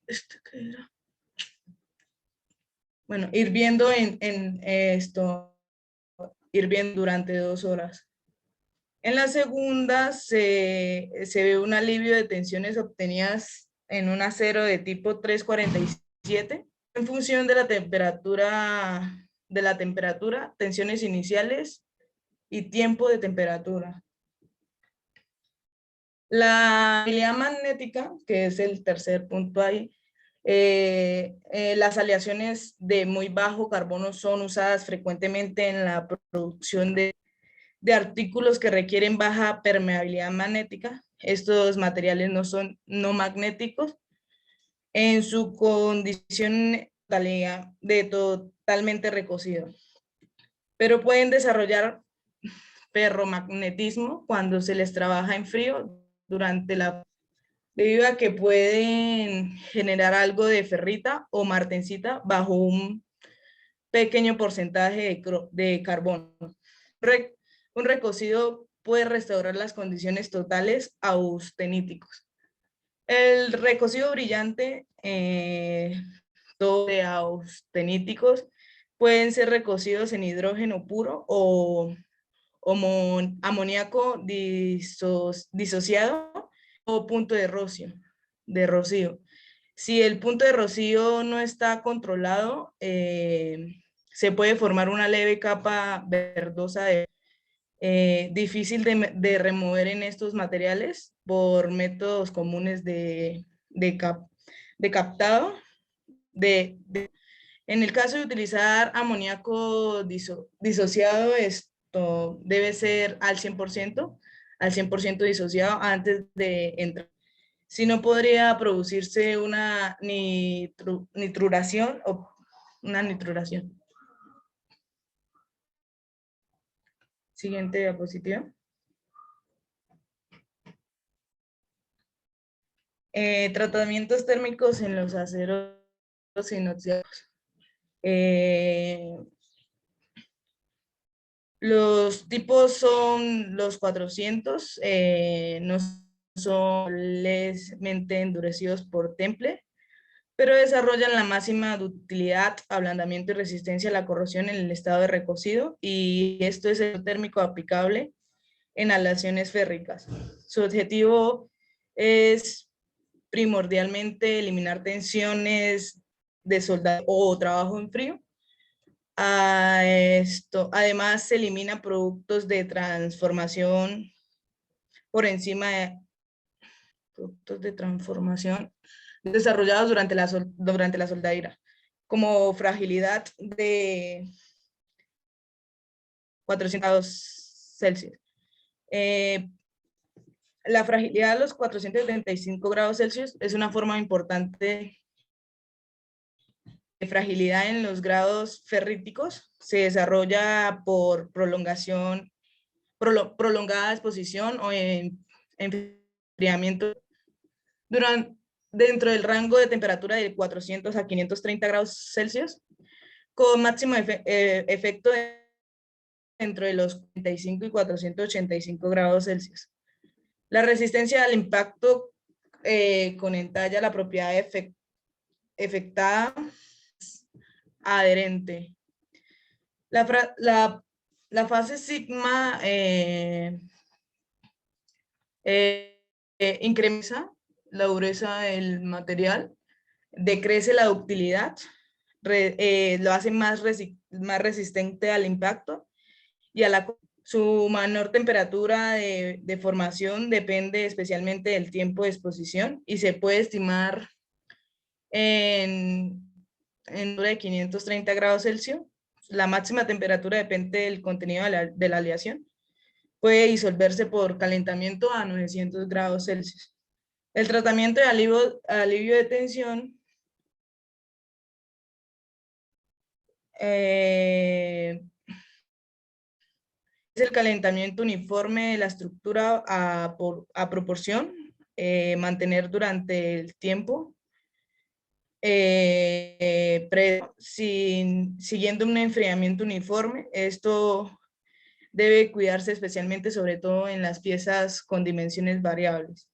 ¿qué era? Bueno, hirviendo hirviendo durante 2 horas. En la segunda se ve un alivio de tensiones obtenidas en un acero de tipo 347 en función de la temperatura, tensiones iniciales y tiempo de temperatura. La habilidad magnética, que es el tercer punto ahí, las aleaciones de muy bajo carbono son usadas frecuentemente en la producción de artículos que requieren baja permeabilidad magnética. Estos materiales no son no magnéticos en su condición de totalmente recocido, pero pueden desarrollar ferromagnetismo cuando se les trabaja en frío debido a que pueden generar algo de ferrita o martensita bajo un pequeño porcentaje de carbono. Un recocido puede restaurar las condiciones totales austeníticos. El recocido brillante de austeníticos pueden ser recocidos en hidrógeno puro o amoníaco disociado o punto de rocío. Si el punto de rocío no está controlado, se puede formar una leve capa verdosa difícil de remover en estos materiales por métodos comunes de captado. En el caso de utilizar amoníaco disociado, esto debe ser al 100% disociado antes de entrar. Si no, podría producirse una nitruración o una nitruración. Siguiente diapositiva. Tratamientos térmicos en los aceros inoxidables. Los tipos son los 400, no son levemente endurecidos por temple, pero desarrollan la máxima ductilidad, ablandamiento y resistencia a la corrosión en el estado de recocido, y esto es el térmico aplicable en aleaciones férricas. Su objetivo es primordialmente eliminar tensiones de soldado o trabajo en frío. Además, se eliminan productos de transformación por encima de productos de transformación desarrollados durante la soldadura, como fragilidad de 400 grados Celsius. La fragilidad a los 475 grados Celsius es una forma importante de fragilidad en los grados ferríticos. Se desarrolla por prolongada exposición o enfriamiento. dentro del rango de temperatura de 400 a 530 grados Celsius, con máximo efecto dentro de los 45 y 485 grados Celsius. La resistencia al impacto con entalla la propiedad efectada adherente. La fase sigma incrementa la dureza del material, decrece la ductilidad, lo hace más resistente al impacto y su menor temperatura de formación depende especialmente del tiempo de exposición y se puede estimar en de 530 grados Celsius. La máxima temperatura depende del contenido de la aleación. Puede disolverse por calentamiento a 900 grados Celsius. El tratamiento de alivio de tensión es el calentamiento uniforme de la estructura a proporción, mantener durante el tiempo, siguiendo un enfriamiento uniforme. Esto debe cuidarse especialmente, sobre todo en las piezas con dimensiones variables.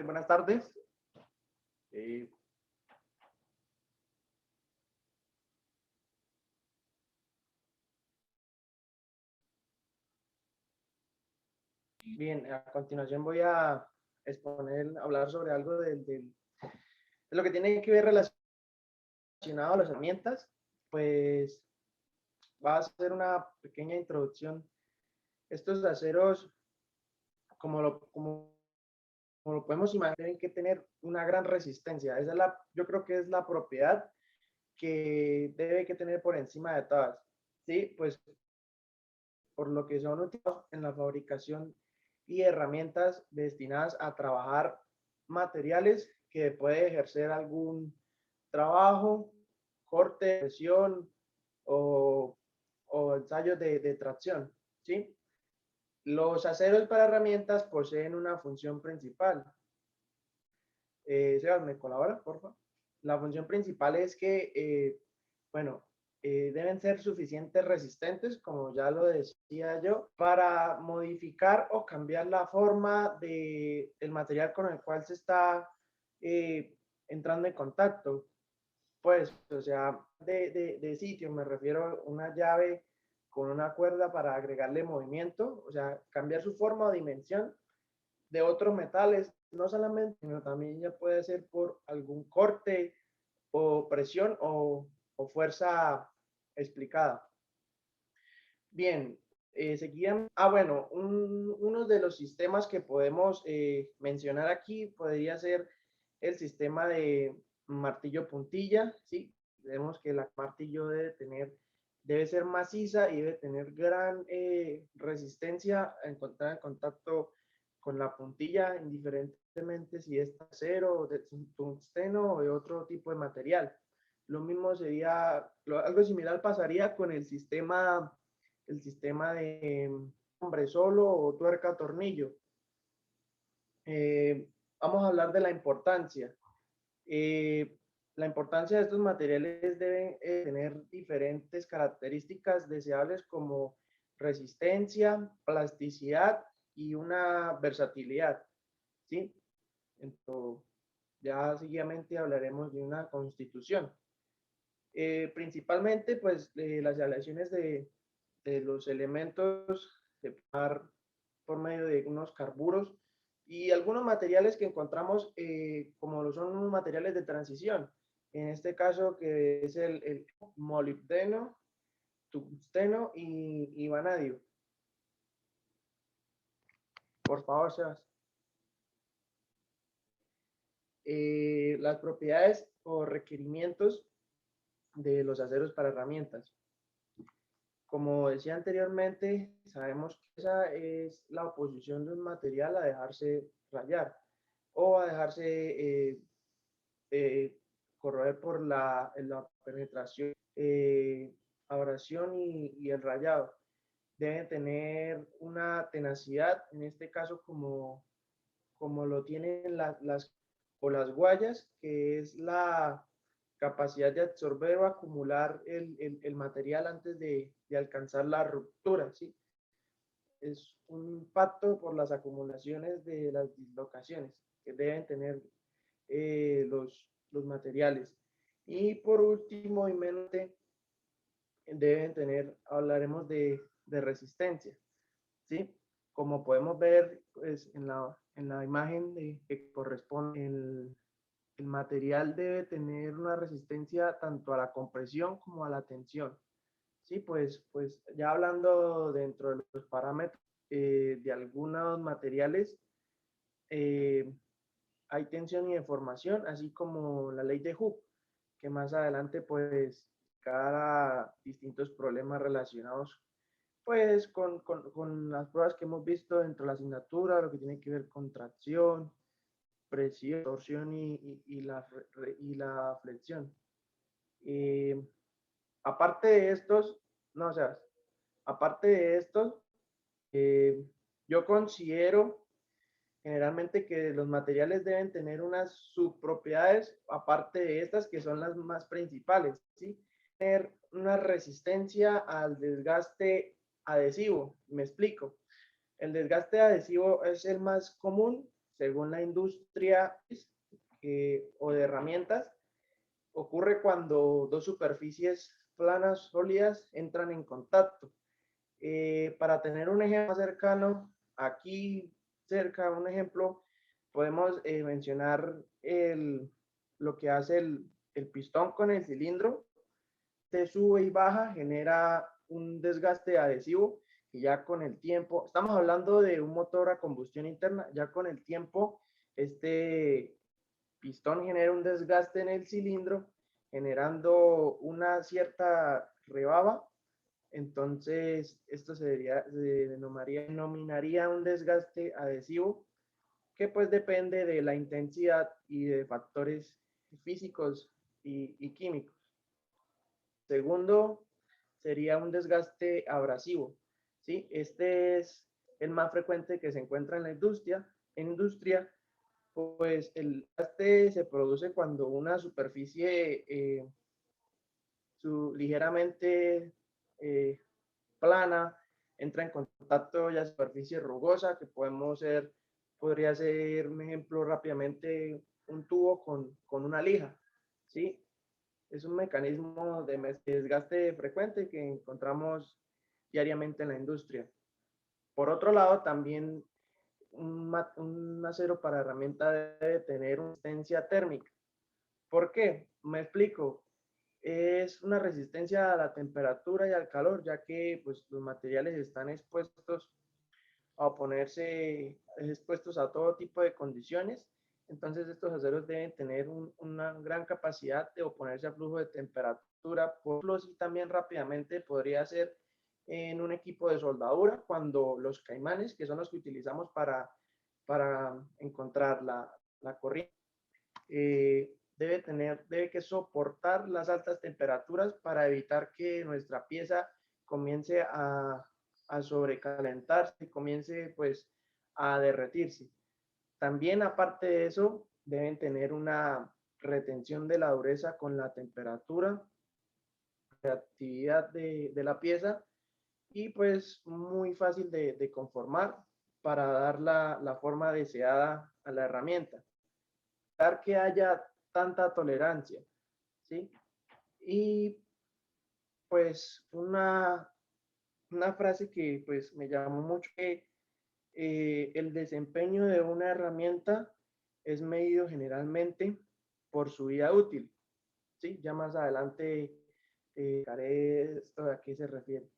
Buenas tardes. Bien, a continuación voy a hablar sobre algo de lo que tiene que ver relacionado a las herramientas. Pues va a ser una pequeña introducción. Estos aceros, como lo podemos imaginar, tienen que tener una gran resistencia. Yo creo que es la propiedad que debe que tener por encima de todas. Sí, pues por lo que son utilizados en la fabricación y herramientas destinadas a trabajar materiales que puede ejercer algún trabajo, corte, presión o ensayos de tracción, ¿sí? Los aceros para herramientas poseen una función principal. Sebas, ¿me colabora, por favor? La función principal es que, deben ser suficientes resistentes, como ya lo decía yo, para modificar o cambiar la forma del material con el cual se está entrando en contacto. Pues, o sea, de sitio, me refiero a una llave con una cuerda para agregarle movimiento, o sea, cambiar su forma o dimensión de otros metales, no solamente, sino también ya puede ser por algún corte o presión o fuerza explicada. Bien, seguían. Bueno, uno de los sistemas que podemos mencionar aquí podría ser el sistema de martillo puntilla, ¿sí? Vemos que la martillo debe ser maciza y debe tener gran resistencia a encontrar en contacto con la puntilla, indiferentemente si es de acero, de tungsteno o de otro tipo de material. Lo mismo sería, algo similar pasaría con el sistema de hombre solo o tuerca tornillo. Vamos a hablar de la importancia. La importancia de estos materiales deben tener diferentes características deseables como resistencia, plasticidad y una versatilidad, ¿sí? Entonces, ya seguidamente hablaremos de una constitución. Principalmente, pues, las aleaciones de los elementos se pueden dar por medio de unos carburos y algunos materiales que encontramos, como lo son unos materiales de transición. En este caso, que es el molibdeno, tungsteno y vanadio. Por favor, Sebas. Las propiedades o requerimientos de los aceros para herramientas. Como decía anteriormente, sabemos que esa es la oposición de un material a dejarse rayar o a dejarse corroer por la penetración, abrasión y el rayado. Deben tener una tenacidad, en este caso como lo tienen las guayas, que es la capacidad de absorber o acumular el material antes de alcanzar la ruptura, ¿sí? Es un impacto por las acumulaciones de las dislocaciones que deben tener los materiales. Y por último y menos, deben tener, hablaremos de resistencia, ¿sí? Como podemos ver, pues, en la imagen que corresponde, el material debe tener una resistencia tanto a la compresión como a la tensión. Sí, pues ya hablando dentro de los parámetros de algunos materiales, hay tensión y deformación, así como la ley de Hooke, que más adelante pues cada distintos problemas relacionados pues con las pruebas que hemos visto dentro de la asignatura, lo que tiene que ver con tracción, presión, torsión y la flexión. Aparte de estos, no, o sea, aparte de estos, yo considero generalmente que los materiales deben tener unas subpropiedades, aparte de estas, que son las más principales, ¿sí? Tener una resistencia al desgaste adhesivo. Me explico. El desgaste adhesivo es el más común, según la industria o de herramientas. Ocurre cuando dos superficies planas sólidas entran en contacto. Para tener un ejemplo más cercano, aquí cerca, un ejemplo, podemos mencionar lo que hace el pistón con el cilindro. Se sube y baja, genera un desgaste adhesivo y ya con el tiempo, estamos hablando de un motor a combustión interna, ya con el tiempo este pistón genera un desgaste en el cilindro, generando una cierta rebaba. Entonces, esto se denominaría un desgaste adhesivo, que pues depende de la intensidad y de factores físicos y químicos. Segundo, sería un desgaste abrasivo, ¿sí? Este es el más frecuente que se encuentra en la industria. Pues el desgaste se produce cuando una superficie ligeramente plana entra en contacto ya superficie rugosa, que podría ser, un ejemplo rápidamente, un tubo con una lija, ¿sí? Es un mecanismo de desgaste frecuente que encontramos diariamente en la industria. Por otro lado, también un acero para herramienta debe tener una resistencia térmica. ¿Por qué? Me explico. Es una resistencia a la temperatura y al calor, ya que pues, los materiales están expuestos a todo tipo de condiciones Entonces estos aceros deben tener una gran capacidad de oponerse a flujo de temperatura. Por ejemplo, sí, también rápidamente podría ser en un equipo de soldadura, cuando los caimanes, que son los que utilizamos para encontrar la corriente, debe que soportar las altas temperaturas para evitar que nuestra pieza comience a sobrecalentarse y comience pues a derretirse. También aparte de eso, deben tener una retención de la dureza con la temperatura, la actividad de la pieza, y pues muy fácil de conformar para dar la forma deseada a la herramienta. Dar que haya tanta tolerancia, ¿sí? Y pues una frase que pues me llamó mucho, que el desempeño de una herramienta es medido generalmente por su vida útil, ¿sí? Ya más adelante explicaré esto a qué se refiere.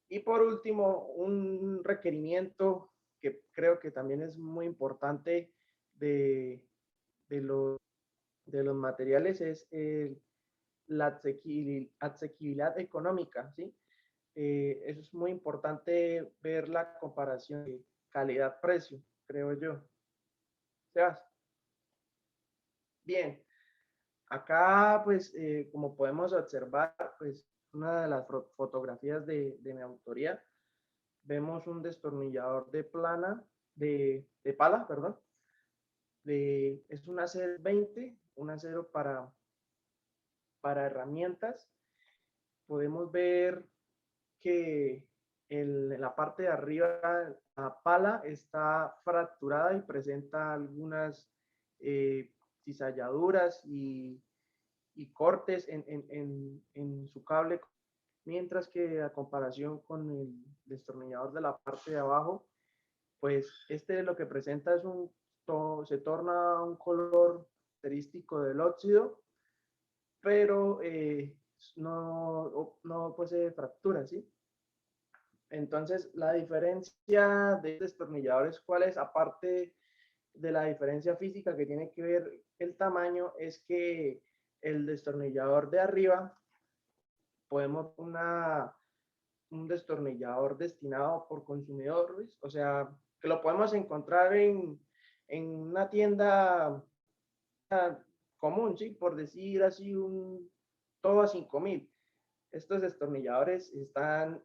Y por último, un requerimiento que creo que también es muy importante de los materiales es la asequibilidad económica, ¿sí? Eso es muy importante, ver la comparación de calidad-precio, creo yo. Sebas. Bien, acá pues como podemos observar, pues una de las fotografías de mi autoría, vemos un destornillador de pala, perdón, es un acero 20, un acero para herramientas. Podemos ver que en la parte de arriba la pala está fracturada y presenta algunas cizalladuras y cortes en su cable, mientras que a comparación con el destornillador de la parte de abajo, pues este lo que presenta es se torna un color característico del óxido, pero no posee fracturas, ¿sí? Entonces, la diferencia de destornilladores, ¿cuál es? Aparte de la diferencia física que tiene que ver el tamaño, es que el destornillador de arriba, podemos un destornillador destinado por consumidores, o sea, que lo podemos encontrar en una tienda común, ¿sí? Por decir así, todo a 5.000. Estos destornilladores están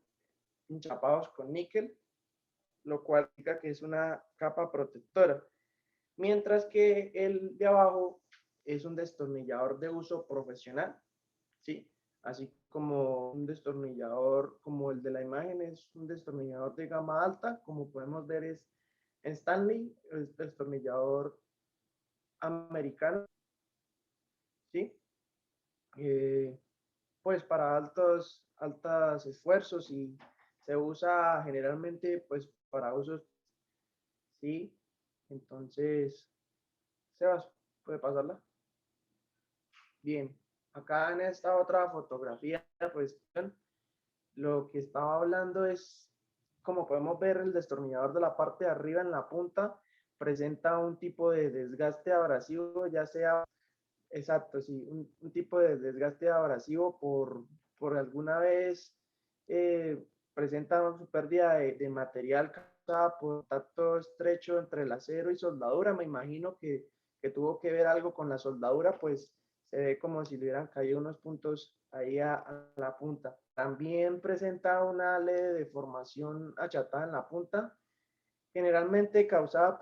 enchapados con níquel, lo cual indica que es una capa protectora. Mientras que el de abajo es un destornillador de uso profesional, ¿sí? Así como un destornillador como el de la imagen es un destornillador de gama alta, como podemos ver es Stanley, el destornillador americano, ¿sí? Pues para altos esfuerzos, y se usa generalmente pues para usos, ¿sí? Entonces, Sebas, ¿puede pasarla? Bien, acá en esta otra fotografía, pues lo que estaba hablando es, como podemos ver, el destornillador de la parte de arriba en la punta presenta un tipo de desgaste abrasivo, ya sea, exacto, sí, un tipo de desgaste abrasivo por alguna vez presenta su pérdida de material causada por contacto estrecho entre el acero y soldadura. Me imagino que tuvo que ver algo con la soldadura, pues se ve como si le hubieran caído unos puntos ahí a la punta. También presenta una leve deformación achatada en la punta, generalmente causada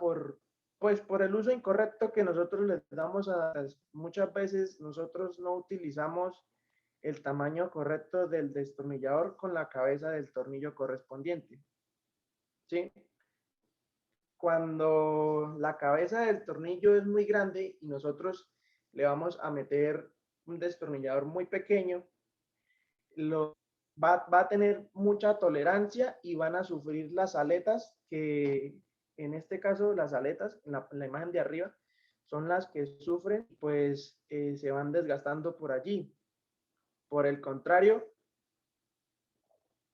pues por el uso incorrecto que nosotros les damos muchas veces nosotros no utilizamos el tamaño correcto del destornillador con la cabeza del tornillo correspondiente, ¿sí? Cuando la cabeza del tornillo es muy grande y nosotros le vamos a meter un destornillador muy pequeño, va a tener mucha tolerancia y van a sufrir las aletas, que en este caso las aletas, en la imagen de arriba, son las que sufren, pues se van desgastando por allí. Por el contrario,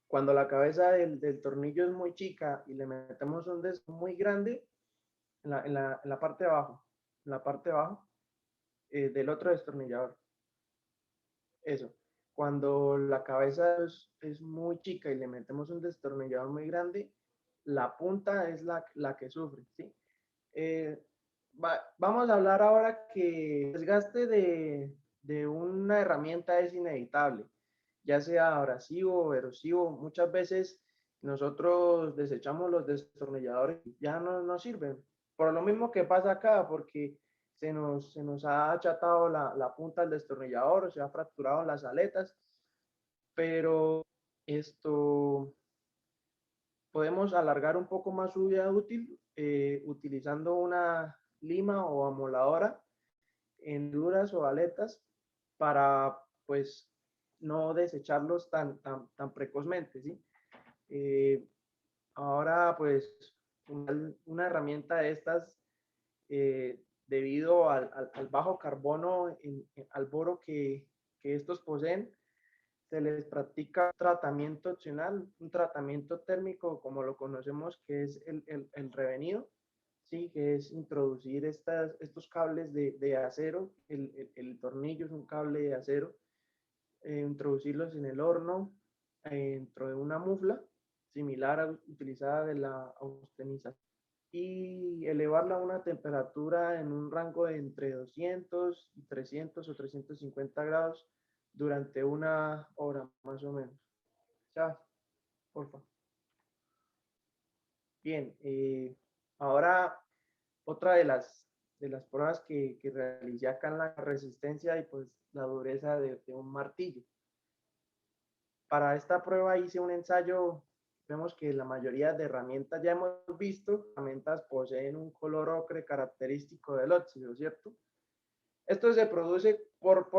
cuando la cabeza del tornillo es muy chica y le metemos un dedo muy grande en la parte de abajo, la parte de abajo del otro destornillador. Eso. Cuando la cabeza es muy chica y le metemos un destornillador muy grande, la punta es la que sufre, ¿sí? Vamos a hablar ahora que el desgaste de una herramienta es inevitable, ya sea abrasivo o erosivo. Muchas veces nosotros desechamos los destornilladores y ya no sirven. Por lo mismo que pasa acá, porque se nos ha achatado la punta del destornillador, o se ha fracturado las aletas, pero esto podemos alargar un poco más su vida útil utilizando una lima o amoladora en duras o aletas para pues no desecharlos tan precozmente, ¿sí? Ahora pues una herramienta de estas debido al bajo carbono al boro que estos poseen, se les practica tratamiento opcional, un tratamiento térmico como lo conocemos, que es el revenido, ¿sí? Que es introducir estos cables de acero, el tornillo es un cable de acero, introducirlos en el horno dentro de una mufla similar a utilizada de la austenización y elevarla a una temperatura en un rango de entre 200 y 300 o 350 grados durante una hora más o menos. Ya, por favor. Bien, ahora otra de las pruebas que realicé acá en la resistencia y pues la dureza de un martillo. Para esta prueba hice un ensayo. Vemos que la mayoría de herramientas ya hemos visto, herramientas poseen un color ocre característico del óxido, ¿cierto? Esto se produce por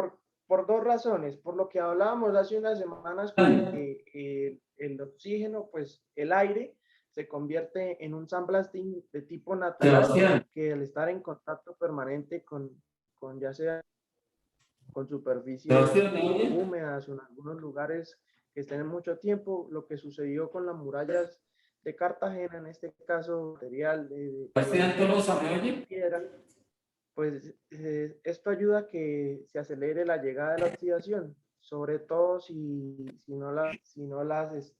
dos razones. Por lo que hablábamos hace unas semanas, que el oxígeno, pues el aire, se convierte en un sandblasting de tipo natural, que al estar en contacto permanente con ya sea con superficies húmedas o en algunos lugares que estén en mucho tiempo, lo que sucedió con las murallas de Cartagena, en este caso material de piedra, pues esto ayuda a que se acelere la llegada de la oxidación, sobre todo si no las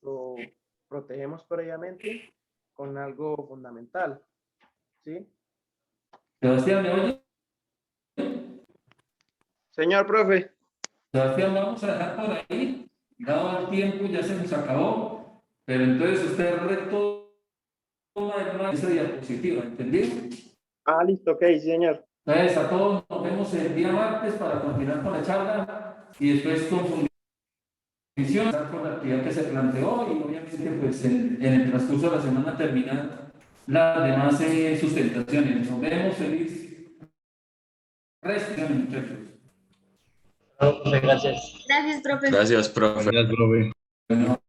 protegemos previamente con algo fundamental, ¿sí? Sebastián, ¿me oye? Señor profe. Sebastián, vamos a dejar por ahí, dado el tiempo ya se nos acabó, pero entonces usted retoma esa diapositiva, ¿entendido? Ah, listo, ok, señor. Entonces a todos nos vemos el día martes para continuar con la charla y después con con la actividad que se planteó y obviamente pues en el transcurso de la semana terminar las demás sustentaciones. Nos vemos, feliz resto, muchachos. Gracias. Gracias, profe. Gracias, profe. Bueno.